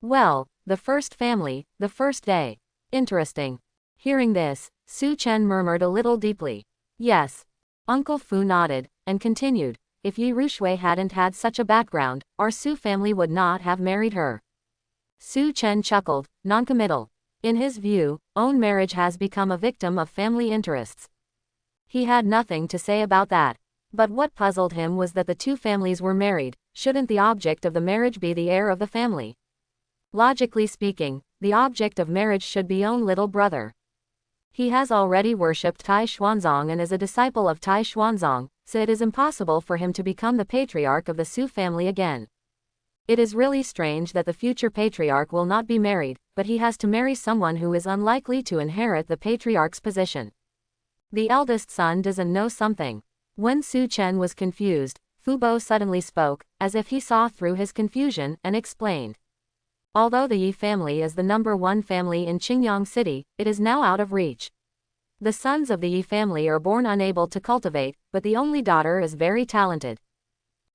"Well, the first family, the first day. Interesting." Hearing this, Su Chen murmured a little deeply. "Yes." Uncle Fu nodded, and continued, "If Ye Rushu hadn't had such a background, our Su family would not have married her." Su Chen chuckled, noncommittal. In his view, own marriage has become a victim of family interests. He had nothing to say about that. But what puzzled him was that the two families were married. Shouldn't the object of the marriage be the heir of the family? Logically speaking, the object of marriage should be own little brother. He has already worshipped Tai Xuanzong and is a disciple of Tai Xuanzong, so it is impossible for him to become the patriarch of the Su family again. It is really strange that the future patriarch will not be married, but he has to marry someone who is unlikely to inherit the patriarch's position. The eldest son doesn't know something. When Su Chen was confused, Fu Bo suddenly spoke, as if he saw through his confusion, and explained. Although the Ye family is the #1 family in Qingyang City, it is now out of reach. The sons of the Ye family are born unable to cultivate, but the only daughter is very talented.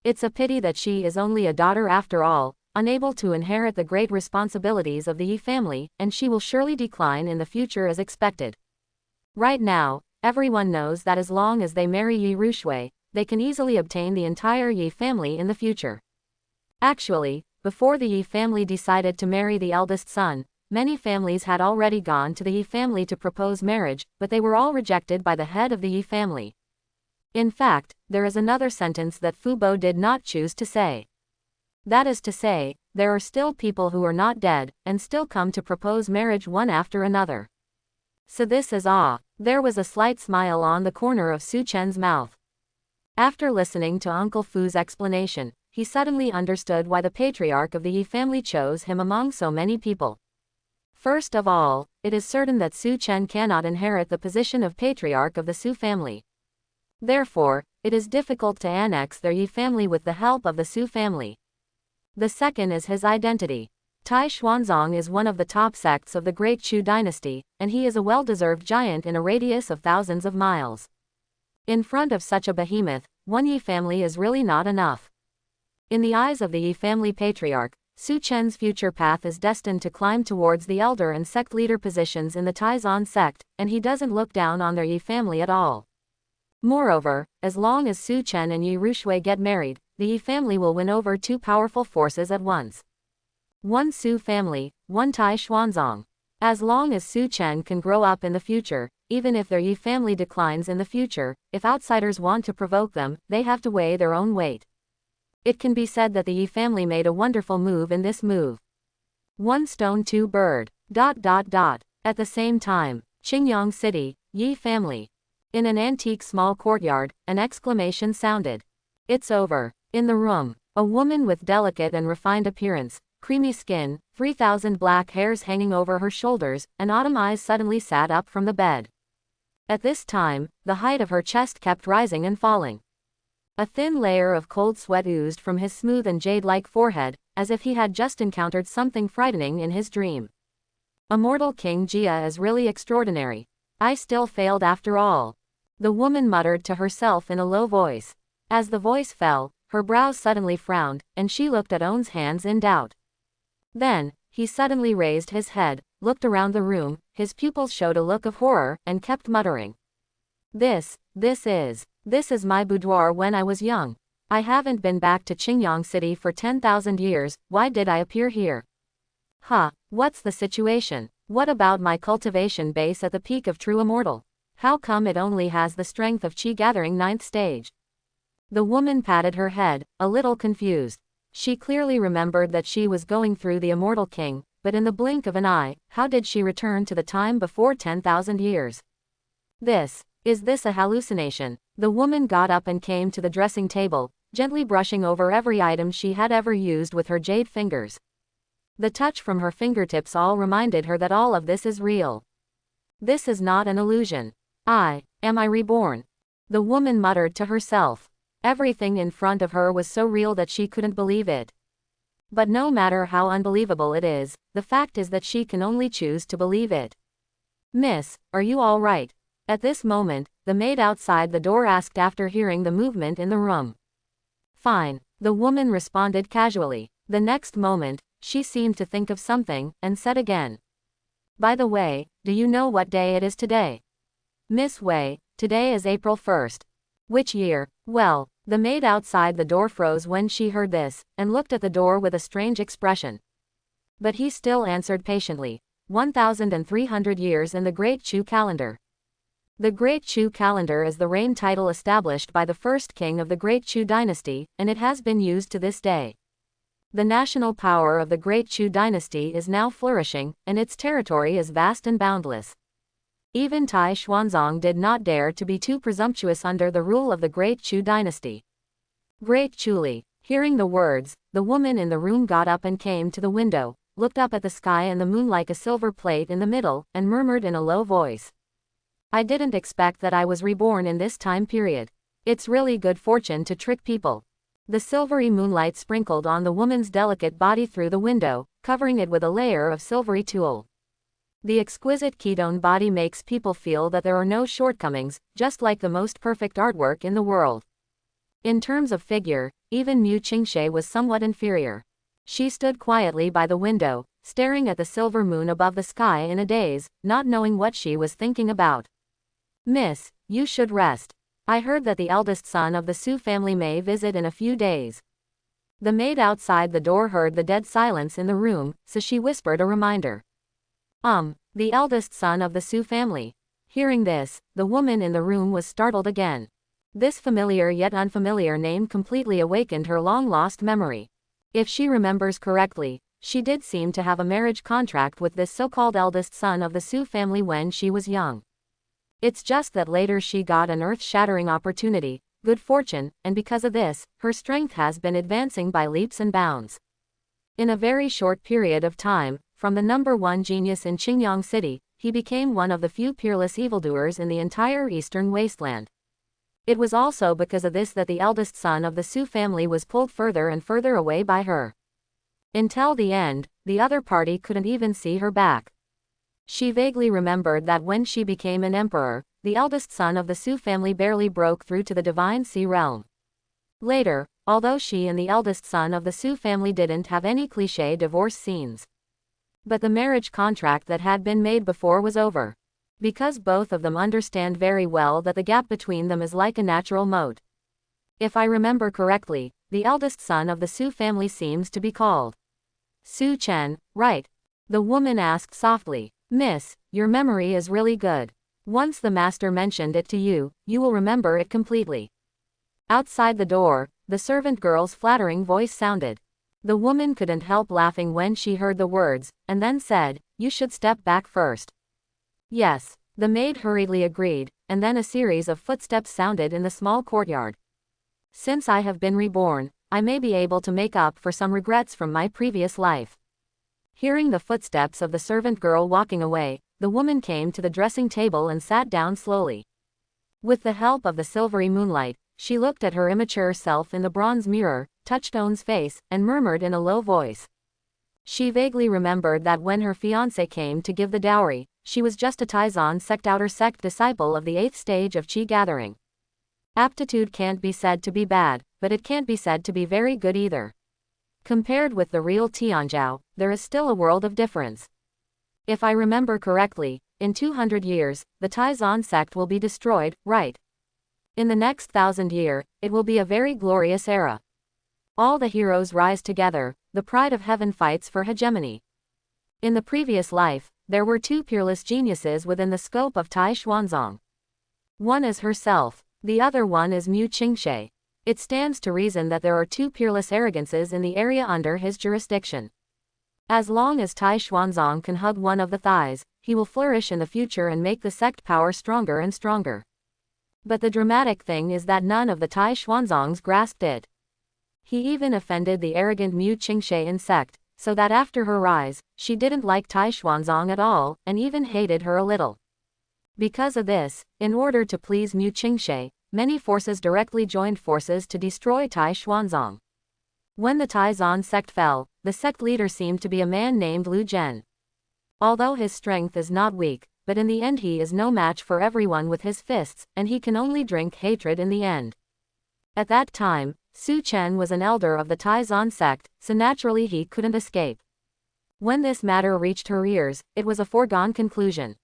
It's a pity that she is only a daughter after all, unable to inherit the great responsibilities of the Ye family, and she will surely decline in the future as expected. Right now, everyone knows that as long as they marry Ye Rushu, they can easily obtain the entire Ye family in the future. Actually, before the Ye family decided to marry the eldest son, many families had already gone to the Ye family to propose marriage, but they were all rejected by the head of the Ye family. In fact, there is another sentence that Fu Bo did not choose to say. That is to say, there are still people who are not dead, and still come to propose marriage one after another. So this is all. There was a slight smile on the corner of Su Chen's mouth. After listening to Uncle Fu's explanation, he suddenly understood why the patriarch of the Ye family chose him among so many people. First of all, it is certain that Su Chen cannot inherit the position of patriarch of the Su family. Therefore, it is difficult to annex their Ye family with the help of the Su family. The second is his identity. Tai Xuanzong is one of the top sects of the Great Chu dynasty, and he is a well-deserved giant in a radius of thousands of miles. In front of such a behemoth, one Ye family is really not enough. In the eyes of the Ye family patriarch, Su Chen's future path is destined to climb towards the elder and sect leader positions in the Taizan sect, and he doesn't look down on their Ye family at all. Moreover, as long as Su Chen and Ye Rushu get married, the Ye family will win over two powerful forces at once. One Su family, one Tai Xuanzong. As long as Su Chen can grow up in the future, even if their Ye family declines in the future, if outsiders want to provoke them, they have to weigh their own weight. It can be said that the Ye family made a wonderful move in this move. One stone two bird. At the same time, Qingyang City, Ye family. In an antique small courtyard, an exclamation sounded. It's over. In the room, a woman with delicate and refined appearance, creamy skin, 3,000 black hairs hanging over her shoulders, and autumn eyes suddenly sat up from the bed. At this time, the height of her chest kept rising and falling. A thin layer of cold sweat oozed from his smooth and jade-like forehead, as if he had just encountered something frightening in his dream. Immortal King Jia is really extraordinary. I still failed after all. The woman muttered to herself in a low voice. As the voice fell, her brows suddenly frowned, and she looked at On's hands in doubt. Then, he suddenly raised his head, looked around the room, his pupils showed a look of horror, and kept muttering. This is my boudoir when I was young. I haven't been back to Qingyang City for 10,000 years, why did I appear here? What's the situation? What about my cultivation base at the peak of true immortal? How come it only has the strength of Qi gathering 9th stage? The woman patted her head, a little confused. She clearly remembered that she was going through the Immortal King, but in the blink of an eye, how did she return to the time before 10,000 years? Is this a hallucination? The woman got up and came to the dressing table, gently brushing over every item she had ever used with her jade fingers. The touch from her fingertips all reminded her that all of this is real. This is not an illusion. Am I reborn? The woman muttered to herself. Everything in front of her was so real that she couldn't believe it. But no matter how unbelievable it is, the fact is that she can only choose to believe it. Miss, are you all right? At this moment, the maid outside the door asked after hearing the movement in the room. Fine, the woman responded casually. The next moment, she seemed to think of something, and said again. By the way, do you know what day it is today? Miss Wei, today is April 1st. Which year? Well, the maid outside the door froze when she heard this, and looked at the door with a strange expression. But he still answered patiently. 1,300 years in the Great Chu calendar. The Great Chu calendar is the reign title established by the first king of the Great Chu dynasty, and it has been used to this day. The national power of the Great Chu dynasty is now flourishing, and its territory is vast and boundless. Even Tai Xuanzong did not dare to be too presumptuous under the rule of the Great Chu dynasty. Great Chuli. Hearing the words, the woman in the room got up and came to the window, looked up at the sky and the moon like a silver plate in the middle, and murmured in a low voice. I didn't expect that I was reborn in this time period. It's really good fortune to trick people. The silvery moonlight sprinkled on the woman's delicate body through the window, covering it with a layer of silvery tulle. The exquisite ketone body makes people feel that there are no shortcomings, just like the most perfect artwork in the world. In terms of figure, even Mu Qingshe was somewhat inferior. She stood quietly by the window, staring at the silver moon above the sky in a daze, not knowing what she was thinking about. Miss, you should rest. I heard that the eldest son of the Su family may visit in a few days. The maid outside the door heard the dead silence in the room, so she whispered a reminder. The eldest son of the Su family. Hearing this, the woman in the room was startled again. This familiar yet unfamiliar name completely awakened her long-lost memory. If she remembers correctly, she did seem to have a marriage contract with this so-called eldest son of the Su family when she was young. It's just that later she got an earth-shattering opportunity, good fortune, and because of this, her strength has been advancing by leaps and bounds. In a very short period of time, from the number one genius in Qingyang City, he became one of the few peerless evildoers in the entire eastern wasteland. It was also because of this that the eldest son of the Su family was pulled further and further away by her. Until the end, the other party couldn't even see her back. She vaguely remembered that when she became an emperor, the eldest son of the Su family barely broke through to the Divine Sea realm. Later, although she and the eldest son of the Su family didn't have any cliché divorce scenes, but the marriage contract that had been made before was over. Because both of them understand very well that the gap between them is like a natural moat. If I remember correctly, the eldest son of the Su family seems to be called Su Chen, right? The woman asked softly. Miss, your memory is really good. Once the master mentioned it to you, you will remember it completely. Outside the door, the servant girl's flattering voice sounded. The woman couldn't help laughing when she heard the words, and then said, you should step back first. Yes, the maid hurriedly agreed, and then a series of footsteps sounded in the small courtyard. Since I have been reborn, I may be able to make up for some regrets from my previous life. Hearing the footsteps of the servant girl walking away, the woman came to the dressing table and sat down slowly. With the help of the silvery moonlight, she looked at her immature self in the bronze mirror, touched Owen's face, and murmured in a low voice. She vaguely remembered that when her fiancé came to give the dowry, she was just a Taizan sect outer sect disciple of the 8th stage of Qi gathering. Aptitude can't be said to be bad, but it can't be said to be very good either. Compared with the real Tianzhao, there is still a world of difference. If I remember correctly, in 200 years, the Taizan sect will be destroyed, right? In the next 1,000 years, it will be a very glorious era. All the heroes rise together, the pride of heaven fights for hegemony. In the previous life, there were two peerless geniuses within the scope of Tai Xuanzong. One is herself, the other one is Mu Qingshe. It stands to reason that there are two peerless arrogances in the area under his jurisdiction. As long as Tai Xuanzong can hug one of the thighs, he will flourish in the future and make the sect power stronger and stronger. But the dramatic thing is that none of the Tai Xuanzongs grasped it. He even offended the arrogant Mu Qingshe in sect, so that after her rise, she didn't like Tai Xuanzong at all, and even hated her a little. Because of this, in order to please Mu Qingshe, many forces directly joined forces to destroy Tai Xuanzong. When the Taizan sect fell, the sect leader seemed to be a man named Lu Zhen. Although his strength is not weak, but in the end he is no match for everyone with his fists, and he can only drink hatred in the end. At that time, Su Chen was an elder of the Taizan sect, so naturally he couldn't escape. When this matter reached her ears, it was a foregone conclusion.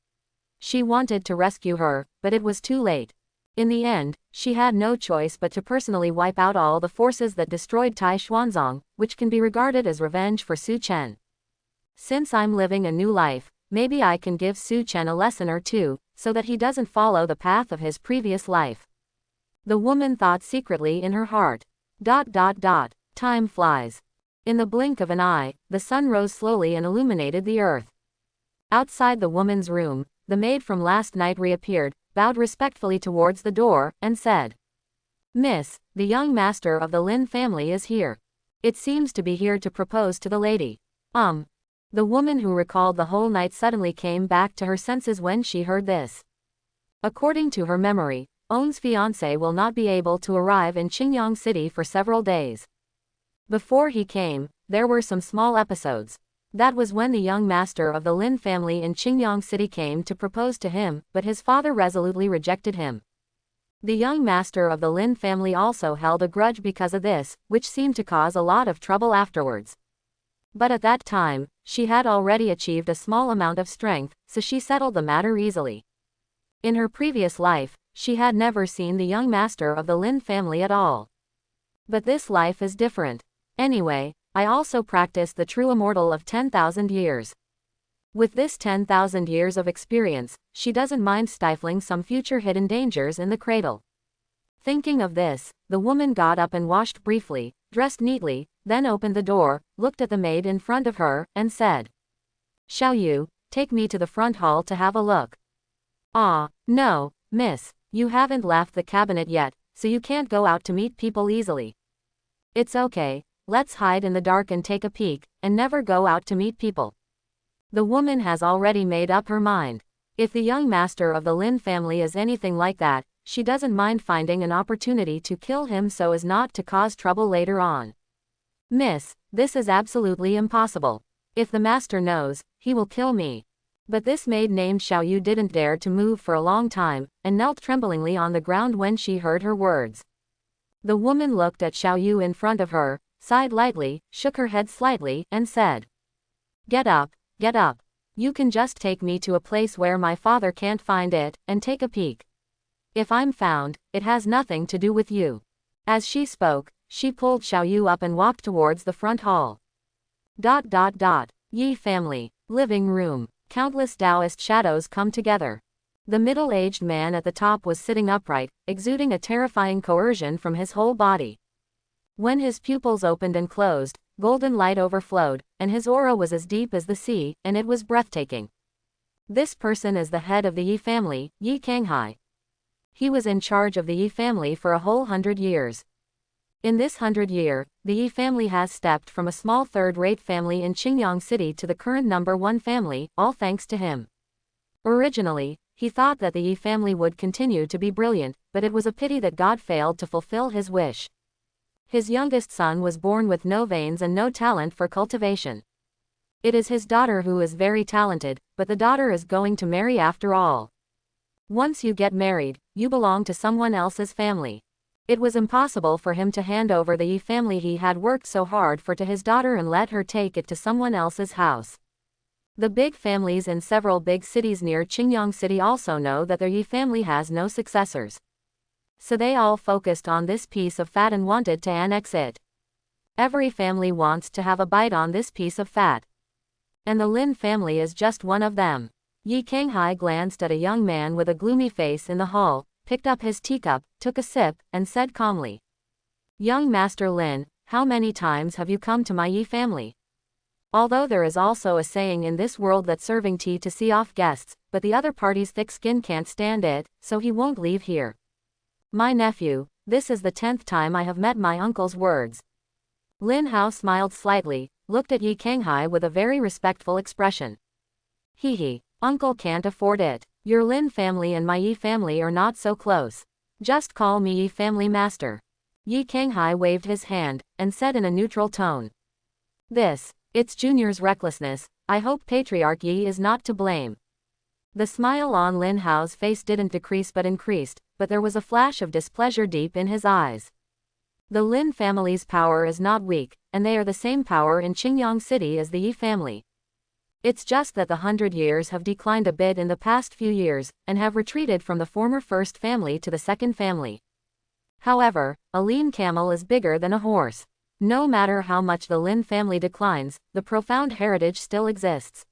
She wanted to rescue her, but it was too late. In the end, she had no choice but to personally wipe out all the forces that destroyed Tai Xuanzong, which can be regarded as revenge for Su Chen. Since I'm living a new life, maybe I can give Su Chen a lesson or two, so that he doesn't follow the path of his previous life. The woman thought secretly in her heart. Time flies. In the blink of an eye, the sun rose slowly and illuminated the earth. Outside the woman's room, the maid from last night reappeared, bowed respectfully towards the door, and said, "Miss, the young master of the Lin family is here. It seems to be here to propose to the lady." The woman who recalled the whole night suddenly came back to her senses when she heard this. According to her memory, On's fiancé will not be able to arrive in Qingyang City for several days. Before he came, there were some small episodes. That was when the young master of the Lin family in Qingyang City came to propose to him, but his father resolutely rejected him. The young master of the Lin family also held a grudge because of this, which seemed to cause a lot of trouble afterwards. But at that time, she had already achieved a small amount of strength, so she settled the matter easily. In her previous life, she had never seen the young master of the Lin family at all. But this life is different. Anyway, I also practice the true immortal of 10,000 years. With this 10,000 years of experience, she doesn't mind stifling some future hidden dangers in the cradle. Thinking of this, the woman got up and washed briefly, dressed neatly, then opened the door, looked at the maid in front of her, and said, "Xiao Yu, take me to the front hall to have a look." No, miss, you haven't left the cabinet yet, so you can't go out to meet people easily. It's okay. Let's hide in the dark and take a peek, and never go out to meet people. The woman has already made up her mind. If the young master of the Lin family is anything like that, she doesn't mind finding an opportunity to kill him so as not to cause trouble later on. Miss, this is absolutely impossible. If the master knows, he will kill me. But this maid named Xiao Yu didn't dare to move for a long time, and knelt tremblingly on the ground when she heard her words. The woman looked at Xiao Yu in front of her, sighed lightly, shook her head slightly, and said, "Get up, get up. You can just take me to a place where my father can't find it, and take a peek. If I'm found, it has nothing to do with you." As she spoke, she pulled Xiao Yu up and walked towards the front hall. Ye family. Living room. Countless Taoist shadows come together. The middle-aged man at the top was sitting upright, exuding a terrifying coercion from his whole body. When his pupils opened and closed, golden light overflowed, and his aura was as deep as the sea, and it was breathtaking. This person is the head of the Ye family, Ye Kanghai. He was in charge of the Ye family for a whole 100 years. In this 100 year, the Ye family has stepped from a small third-rate family in Qingyang City to the current #1 family, all thanks to him. Originally, he thought that the Ye family would continue to be brilliant, but it was a pity that God failed to fulfill his wish. His youngest son was born with no veins and no talent for cultivation. It is his daughter who is very talented, but the daughter is going to marry after all. Once you get married, you belong to someone else's family. It was impossible for him to hand over the Ye family he had worked so hard for to his daughter and let her take it to someone else's house. The big families in several big cities near Qingyang City also know that their Ye family has no successors. So they all focused on this piece of fat and wanted to annex it. Every family wants to have a bite on this piece of fat. And the Lin family is just one of them. Ye Kanghai glanced at a young man with a gloomy face in the hall, picked up his teacup, took a sip, and said calmly, "Young Master Lin, how many times have you come to my Ye family?" Although there is also a saying in this world that serving tea to see off guests, but the other party's thick skin can't stand it, so he won't leave here. "My nephew, this is the 10th time I have met my uncle's words." Lin Hao smiled slightly, looked at Ye Kanghai with a very respectful expression. "Hee, uncle can't afford it. Your Lin family and my Ye family are not so close. Just call me Ye family master." Ye Kanghai waved his hand, and said in a neutral tone, "It's Junior's recklessness. I hope Patriarch Yi is not to blame." The smile on Lin Hao's face didn't decrease but increased, but there was a flash of displeasure deep in his eyes. The Lin family's power is not weak, and they are the same power in Qingyang City as the Ye family. It's just that the 100 years have declined a bit in the past few years, and have retreated from the former first family to the second family. However, a lean camel is bigger than a horse. No matter how much the Lin family declines, the profound heritage still exists.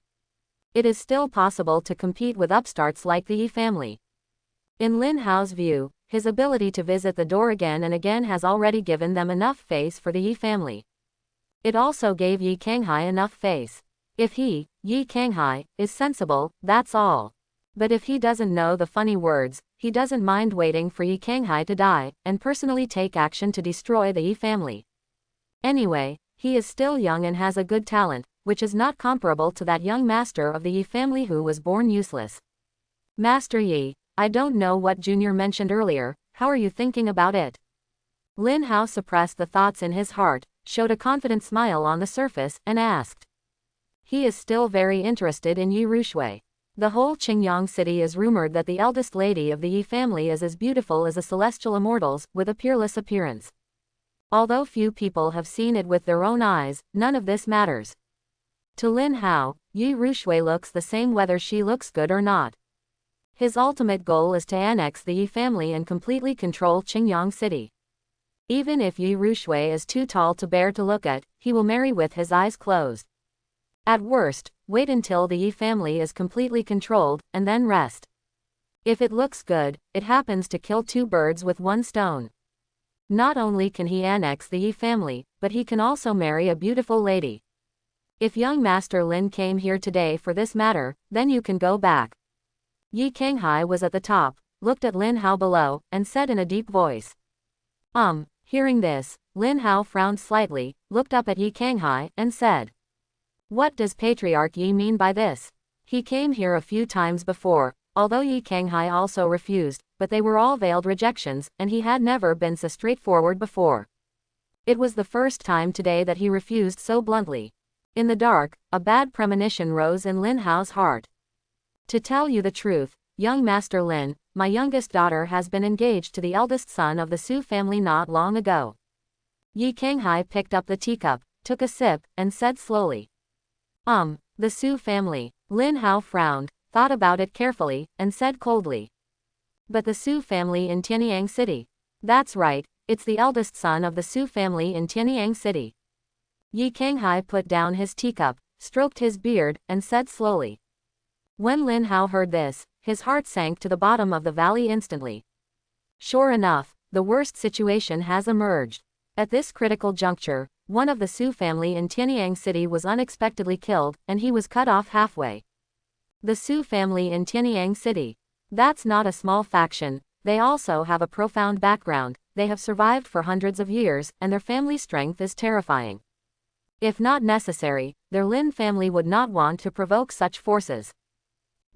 It is still possible to compete with upstarts like the Ye family. In Lin Hao's view, his ability to visit the door again and again has already given them enough face for the Ye family. It also gave Ye Kanghai enough face. If he, Ye Kanghai, is sensible, that's all. But if he doesn't know the funny words, he doesn't mind waiting for Ye Kanghai to die, and personally take action to destroy the Ye family. Anyway, he is still young and has a good talent, which is not comparable to that young master of the Ye family who was born useless. Master Ye, I don't know what Junior mentioned earlier, how are you thinking about it? Lin Hao suppressed the thoughts in his heart, showed a confident smile on the surface, and asked. He is still very interested in Ye Rushu. The whole Qingyang City is rumored that the eldest lady of the Ye family is as beautiful as the celestial immortals, with a peerless appearance. Although few people have seen it with their own eyes, none of this matters. To Lin Hao, Ye Rushu looks the same whether she looks good or not. His ultimate goal is to annex the Ye family and completely control Qingyang City. Even if Ye Rushu is too tall to bear to look at, he will marry with his eyes closed. At worst, wait until the Ye family is completely controlled, and then rest. If it looks good, it happens to kill two birds with one stone. Not only can he annex the Ye family, but he can also marry a beautiful lady. If young Master Lin came here today for this matter, then you can go back. Ye Kanghai was at the top, looked at Lin Hao below, and said in a deep voice. Hearing this, Lin Hao frowned slightly, looked up at Ye Kanghai, and said. What does Patriarch Ye mean by this? He came here a few times before, although Ye Kanghai also refused, but they were all veiled rejections, and he had never been so straightforward before. It was the first time today that he refused so bluntly. In the dark, a bad premonition rose in Lin Hao's heart. To tell you the truth, young Master Lin, my youngest daughter has been engaged to the eldest son of the Su family not long ago. Ye Kanghai picked up the teacup, took a sip, and said slowly. The Su family. Lin Hao frowned, thought about it carefully, and said coldly. But the Su family in Tianyang City. That's right, it's the eldest son of the Su family in Tianyang City. Ye Kanghai put down his teacup, stroked his beard, and said slowly. When Lin Hao heard this, his heart sank to the bottom of the valley instantly. Sure enough, the worst situation has emerged. At this critical juncture, one of the Su family in Tianyang City was unexpectedly killed, and he was cut off halfway. The Su family in Tianyang City. That's not a small faction, they also have a profound background, they have survived for hundreds of years, and their family strength is terrifying. If not necessary, their Lin family would not want to provoke such forces.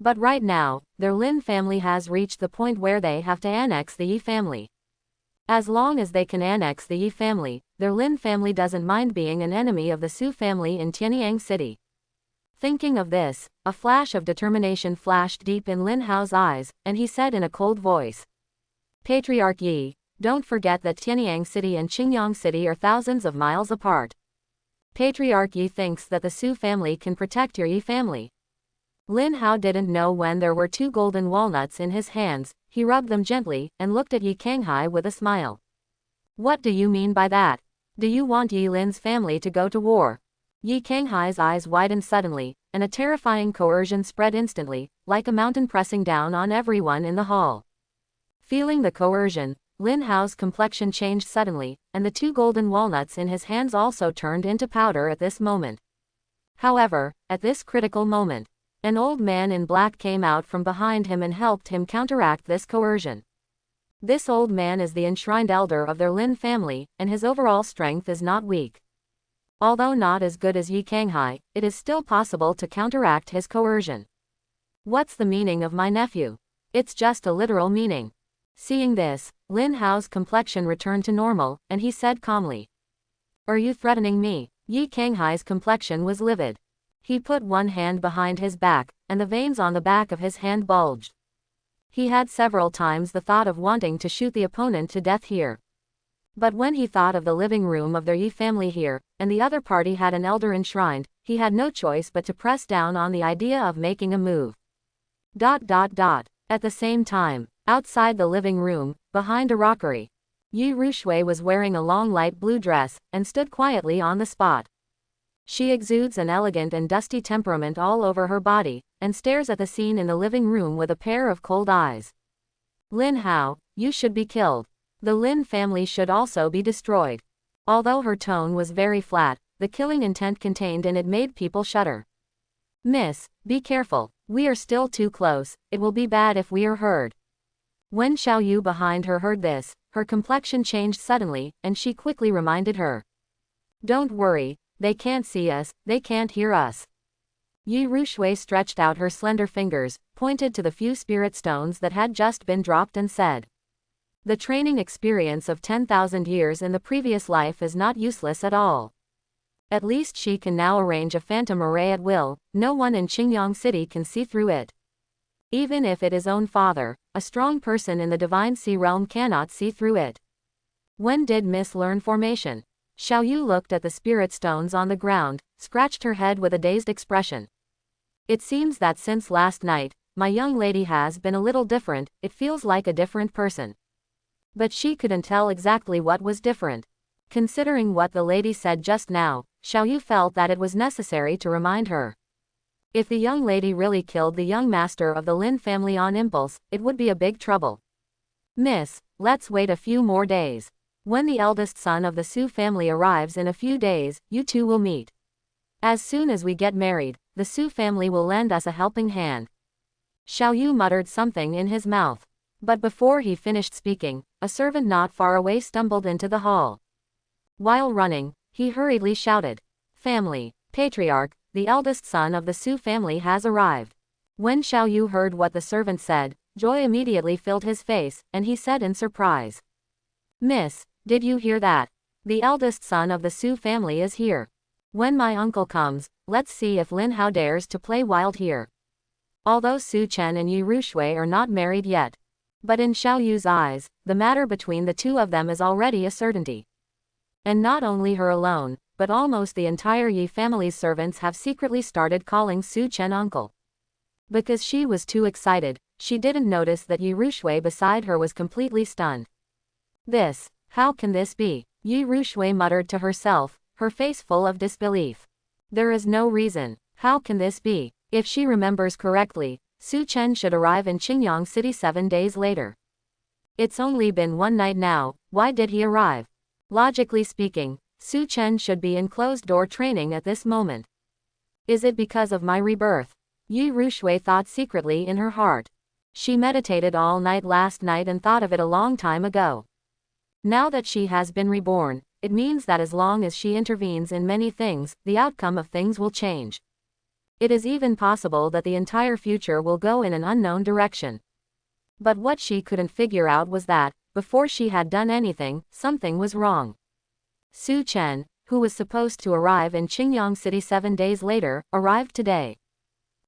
But right now, their Lin family has reached the point where they have to annex the Ye family. As long as they can annex the Ye family, their Lin family doesn't mind being an enemy of the Su family in Tianyang City. Thinking of this, a flash of determination flashed deep in Lin Hao's eyes, and he said in a cold voice. Patriarch Yi, don't forget that Tianyang City and Qingyang City are thousands of miles apart. Patriarch Yi thinks that the Su family can protect your Ye family. Lin Hao didn't know when there were two golden walnuts in his hands, he rubbed them gently, and looked at Ye Kanghai with a smile. What do you mean by that? Do you want Ye Lin's family to go to war? Ye Kanghai's eyes widened suddenly, and a terrifying coercion spread instantly, like a mountain pressing down on everyone in the hall. Feeling the coercion, Lin Hao's complexion changed suddenly, and the two golden walnuts in his hands also turned into powder at this moment. However, at this critical moment, an old man in black came out from behind him and helped him counteract this coercion. This old man is the enshrined elder of their Lin family, and his overall strength is not weak. Although not as good as Ye Kanghai, it is still possible to counteract his coercion. What's the meaning of my nephew? It's just a literal meaning. Seeing this, Lin Hao's complexion returned to normal, and he said calmly. Are you threatening me? Ye Kanghai's complexion was livid. He put one hand behind his back, and the veins on the back of his hand bulged. He had several times the thought of wanting to shoot the opponent to death here. But when he thought of the living room of their Ye family here, and the other party had an elder enshrined, he had no choice but to press down on the idea of making a move. At the same time, outside the living room, behind a rockery, Ye Rushu was wearing a long light blue dress, and stood quietly on the spot. She exudes an elegant and dusty temperament all over her body, and stares at the scene in the living room with a pair of cold eyes. Lin Hao, you should be killed. The Lin family should also be destroyed. Although her tone was very flat, the killing intent contained in it made people shudder. Miss, be careful, we are still too close, it will be bad if we are heard. When Xiao Yu behind her heard this, her complexion changed suddenly, and she quickly reminded her. Don't worry, they can't see us, they can't hear us. Ye Rushu stretched out her slender fingers, pointed to the few spirit stones that had just been dropped and said. The training experience of 10,000 years in the previous life is not useless at all. At least she can now arrange a phantom array at will, no one in Qingyang City can see through it. Even if it is own father, a strong person in the Divine Sea realm cannot see through it. When did Miss learn formation? Xiao Yu looked at the spirit stones on the ground, scratched her head with a dazed expression. It seems that since last night, my young lady has been a little different, it feels like a different person. But she couldn't tell exactly what was different. Considering what the lady said just now, Xiao Yu felt that it was necessary to remind her. If the young lady really killed the young master of the Lin family on impulse, it would be a big trouble. Miss, let's wait a few more days. When the eldest son of the Su family arrives in a few days, you two will meet. As soon as we get married, the Su family will lend us a helping hand. Xiao Yu muttered something in his mouth. But before he finished speaking, a servant not far away stumbled into the hall. While running, he hurriedly shouted, Family, Patriarch, the eldest son of the Su family has arrived. When Xiao Yu heard what the servant said, joy immediately filled his face, and he said in surprise. Miss, did you hear that? The eldest son of the Su family is here. When my uncle comes, let's see if Lin Hao dares to play wild here. Although Su Chen and Ye Rushu are not married yet. But in Xiao Yu's eyes, the matter between the two of them is already a certainty. And not only her alone, but almost the entire Ye family's servants have secretly started calling Su Chen uncle. Because she was too excited, she didn't notice that Ye Rushu beside her was completely stunned. How can this be? Ye Rushu muttered to herself, her face full of disbelief. There is no reason. How can this be? If she remembers correctly, Su Chen should arrive in Qingyang City 7 days later. It's only been one night now, why did he arrive? Logically speaking, Su Chen should be in closed-door training at this moment. Is it because of my rebirth? Ye Rushu thought secretly in her heart. She meditated all night last night and thought of it a long time ago. Now that she has been reborn, it means that as long as she intervenes in many things, the outcome of things will change. It is even possible that the entire future will go in an unknown direction. But what she couldn't figure out was that, before she had done anything, something was wrong. Su Chen, who was supposed to arrive in Qingyang City 7 days later, arrived today.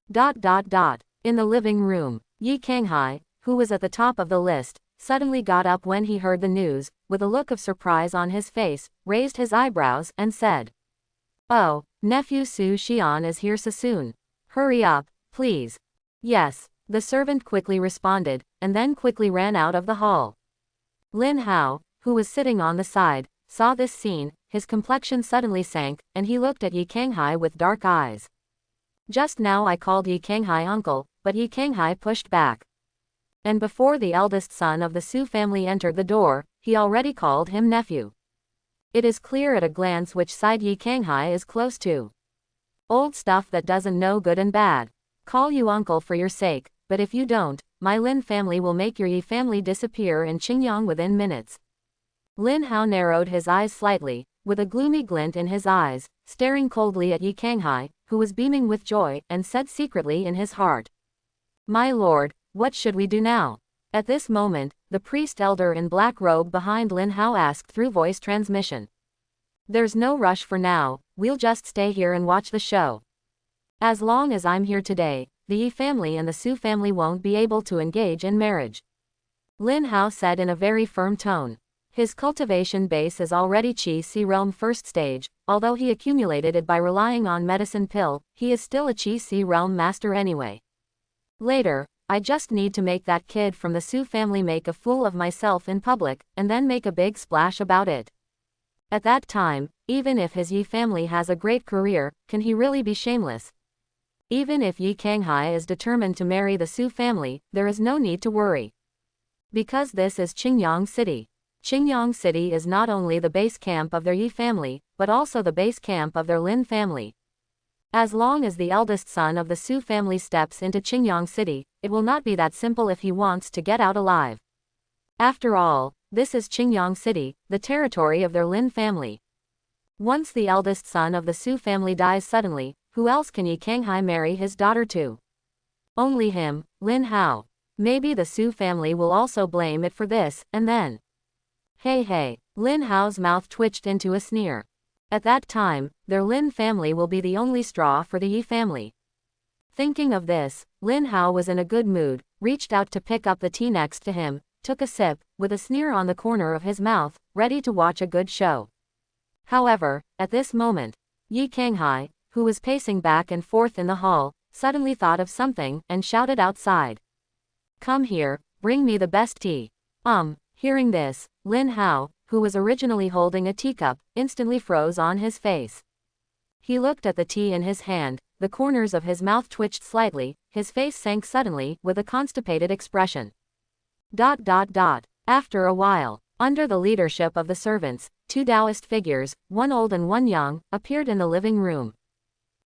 In the living room, Ye Kanghai, who was at the top of the list, suddenly got up when he heard the news, with a look of surprise on his face, raised his eyebrows, and said, Oh, nephew Su Xian is here so soon. Hurry up, please. Yes, the servant quickly responded, and then quickly ran out of the hall. Lin Hao, who was sitting on the side, saw this scene, his complexion suddenly sank, and he looked at Ye Kanghai with dark eyes. Just now I called Ye Kanghai uncle, but Ye Kanghai pushed back. And before the eldest son of the Su family entered the door, he already called him nephew. It is clear at a glance which side Ye Kanghai is close to. Old stuff that doesn't know good and bad. Call you uncle for your sake, but if you don't, my Lin family will make your Ye family disappear in Qingyang within minutes. Lin Hao narrowed his eyes slightly, with a gloomy glint in his eyes, staring coldly at Ye Kanghai, who was beaming with joy, and said secretly in his heart. My lord, what should we do now? At this moment, the priest elder in black robe behind Lin Hao asked through voice transmission. There's no rush for now, we'll just stay here and watch the show. As long as I'm here today, the Ye family and the Su family won't be able to engage in marriage. Lin Hao said in a very firm tone. His cultivation base is already Qi Si Realm first stage, although he accumulated it by relying on medicine pill, he is still a Qi Si Realm master anyway. Later, I just need to make that kid from the Su family make a fool of myself in public, and then make a big splash about it. At that time, even if his Ye family has a great career, can he really be shameless? Even if Ye Kanghai is determined to marry the Su family, there is no need to worry. Because this is Qingyang City. Qingyang City is not only the base camp of their Ye family, but also the base camp of their Lin family. As long as the eldest son of the Su family steps into Qingyang City, it will not be that simple if he wants to get out alive. After all, this is Qingyang City, the territory of their Lin family. Once the eldest son of the Su family dies suddenly, who else can Ye Kanghai marry his daughter to? Only him, Lin Hao. Maybe the Su family will also blame it for this, and then. Hey, Lin Hao's mouth twitched into a sneer. At that time, their Lin family will be the only straw for the Ye family. Thinking of this, Lin Hao was in a good mood, reached out to pick up the tea next to him, took a sip, with a sneer on the corner of his mouth, ready to watch a good show. However, at this moment, Ye Kanghai, who was pacing back and forth in the hall, suddenly thought of something, and shouted outside. Come here, bring me the best tea. Hearing this, Lin Hao, who was originally holding a teacup, instantly froze on his face. He looked at the tea in his hand, the corners of his mouth twitched slightly, his face sank suddenly, with a constipated expression. After a while, under the leadership of the servants, two Taoist figures, one old and one young, appeared in the living room.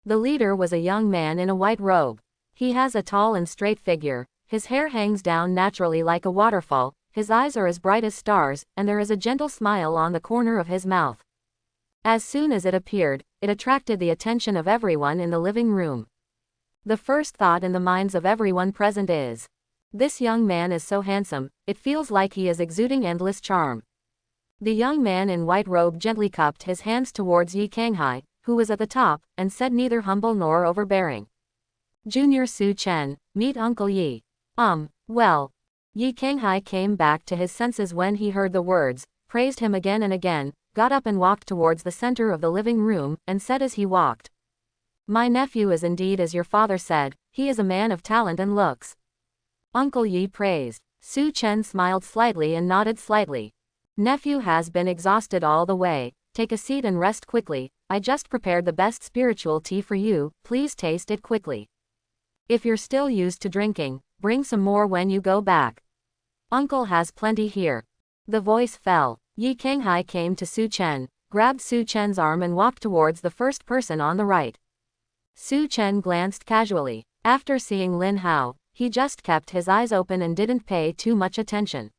The leader was a young man in a white robe. He has a tall and straight figure, his hair hangs down naturally like a waterfall, his eyes are as bright as stars, and there is a gentle smile on the corner of his mouth. As soon as it appeared, it attracted the attention of everyone in the living room. The first thought in the minds of everyone present is, this young man is so handsome, it feels like he is exuding endless charm. The young man in white robe gently cupped his hands towards Ye Kanghai, who was at the top, and said neither humble nor overbearing. Junior Su Chen, meet Uncle Yi. Well. Ye Kanghai came back to his senses when he heard the words, praised him again and again, got up and walked towards the center of the living room, and said as he walked. My nephew is indeed as your father said, he is a man of talent and looks. Uncle Yi praised. Su Chen smiled slightly and nodded slightly. Nephew has been exhausted all the way, take a seat and rest quickly, I just prepared the best spiritual tea for you, please taste it quickly. If you're still used to drinking, bring some more when you go back. Uncle has plenty here. The voice fell. Ye Kanghai came to Su Chen, grabbed Su Chen's arm and walked towards the first person on the right. Su Chen glanced casually. After seeing Lin Hao, he just kept his eyes open and didn't pay too much attention.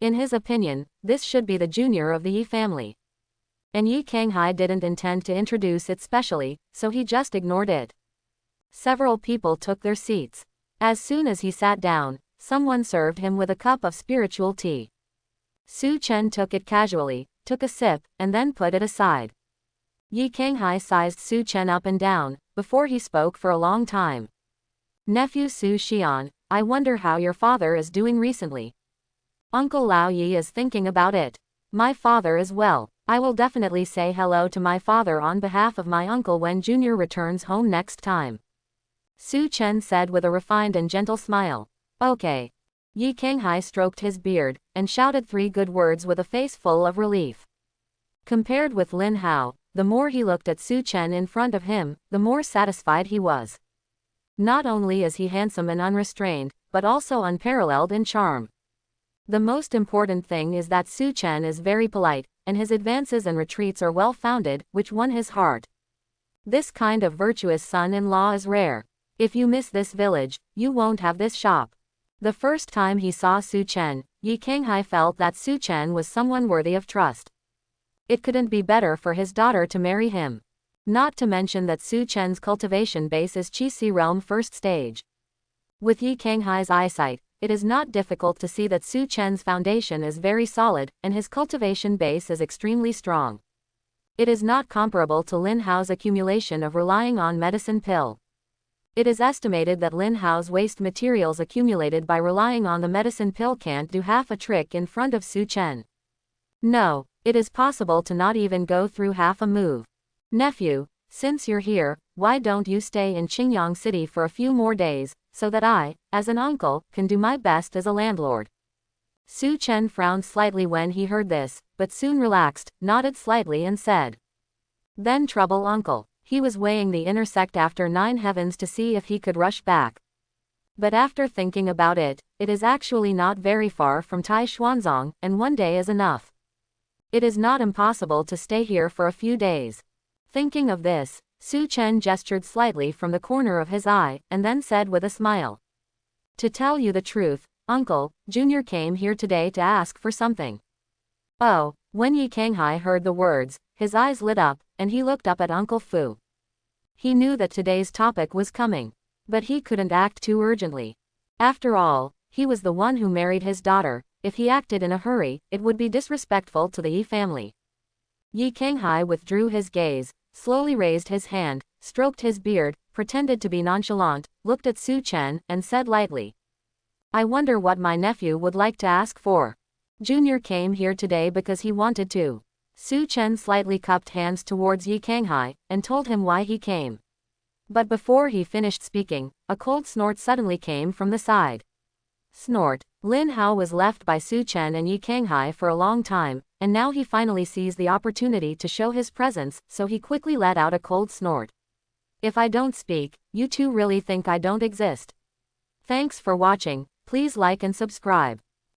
In his opinion, this should be the junior of the Ye family. And Ye Kanghai didn't intend to introduce it specially, so he just ignored it. Several people took their seats. As soon as he sat down, someone served him with a cup of spiritual tea. Su Chen took it casually, took a sip, and then put it aside. Ye Kanghai sized Su Chen up and down, before he spoke for a long time. Nephew Su Xian, I wonder how your father is doing recently. Uncle Lao Yi is thinking about it. My father as well. I will definitely say hello to my father on behalf of my uncle when Junior returns home next time. Su Chen said with a refined and gentle smile. Okay. Ye Kanghai stroked his beard, and shouted 3 good words with a face full of relief. Compared with Lin Hao, the more he looked at Su Chen in front of him, the more satisfied he was. Not only is he handsome and unrestrained, but also unparalleled in charm. The most important thing is that Su Chen is very polite, and his advances and retreats are well-founded, which won his heart. This kind of virtuous son-in-law is rare. If you miss this village, you won't have this shop. The first time he saw Su Chen, Ye Kanghai felt that Su Chen was someone worthy of trust. It couldn't be better for his daughter to marry him. Not to mention that Su Chen's cultivation base is Qi Si Realm first stage. With Ye Kanghai's eyesight, it is not difficult to see that Su Chen's foundation is very solid, and his cultivation base is extremely strong. It is not comparable to Lin Hao's accumulation of relying on medicine pill. It is estimated that Lin Hao's waste materials accumulated by relying on the medicine pill can't do half a trick in front of Su Chen. No, it is possible to not even go through half a move. Nephew, since you're here, why don't you stay in Qingyang City for a few more days, so that I, as an uncle, can do my best as a landlord? Su Chen frowned slightly when he heard this, but soon relaxed, nodded slightly and said, "Then trouble uncle." He was weighing the intersect after 9 heavens to see if he could rush back. But after thinking about it, it is actually not very far from Tai Xuanzong, and 1 day is enough. It is not impossible to stay here for a few days. Thinking of this, Su Chen gestured slightly from the corner of his eye, and then said with a smile, "To tell you the truth, Uncle, Junior came here today to ask for something." Oh, when Ye Kanghai heard the words, his eyes lit up, and he looked up at Uncle Fu. He knew that today's topic was coming. But he couldn't act too urgently. After all, he was the one who married his daughter. If he acted in a hurry, it would be disrespectful to the Yi family. Ye Kanghai withdrew his gaze, slowly raised his hand, stroked his beard, pretended to be nonchalant, looked at Su Chen, and said lightly, "I wonder what my nephew would like to ask for. Junior came here today because he wanted to." Su Chen slightly cupped hands towards Ye Kanghai, and told him why he came. But before he finished speaking, a cold snort suddenly came from the side. Snort. Lin Hao was left by Su Chen and Ye Kanghai for a long time, and now he finally sees the opportunity to show his presence, so he quickly let out a cold snort. If I don't speak, you two really think I don't exist? Thanks for watching, please like and subscribe.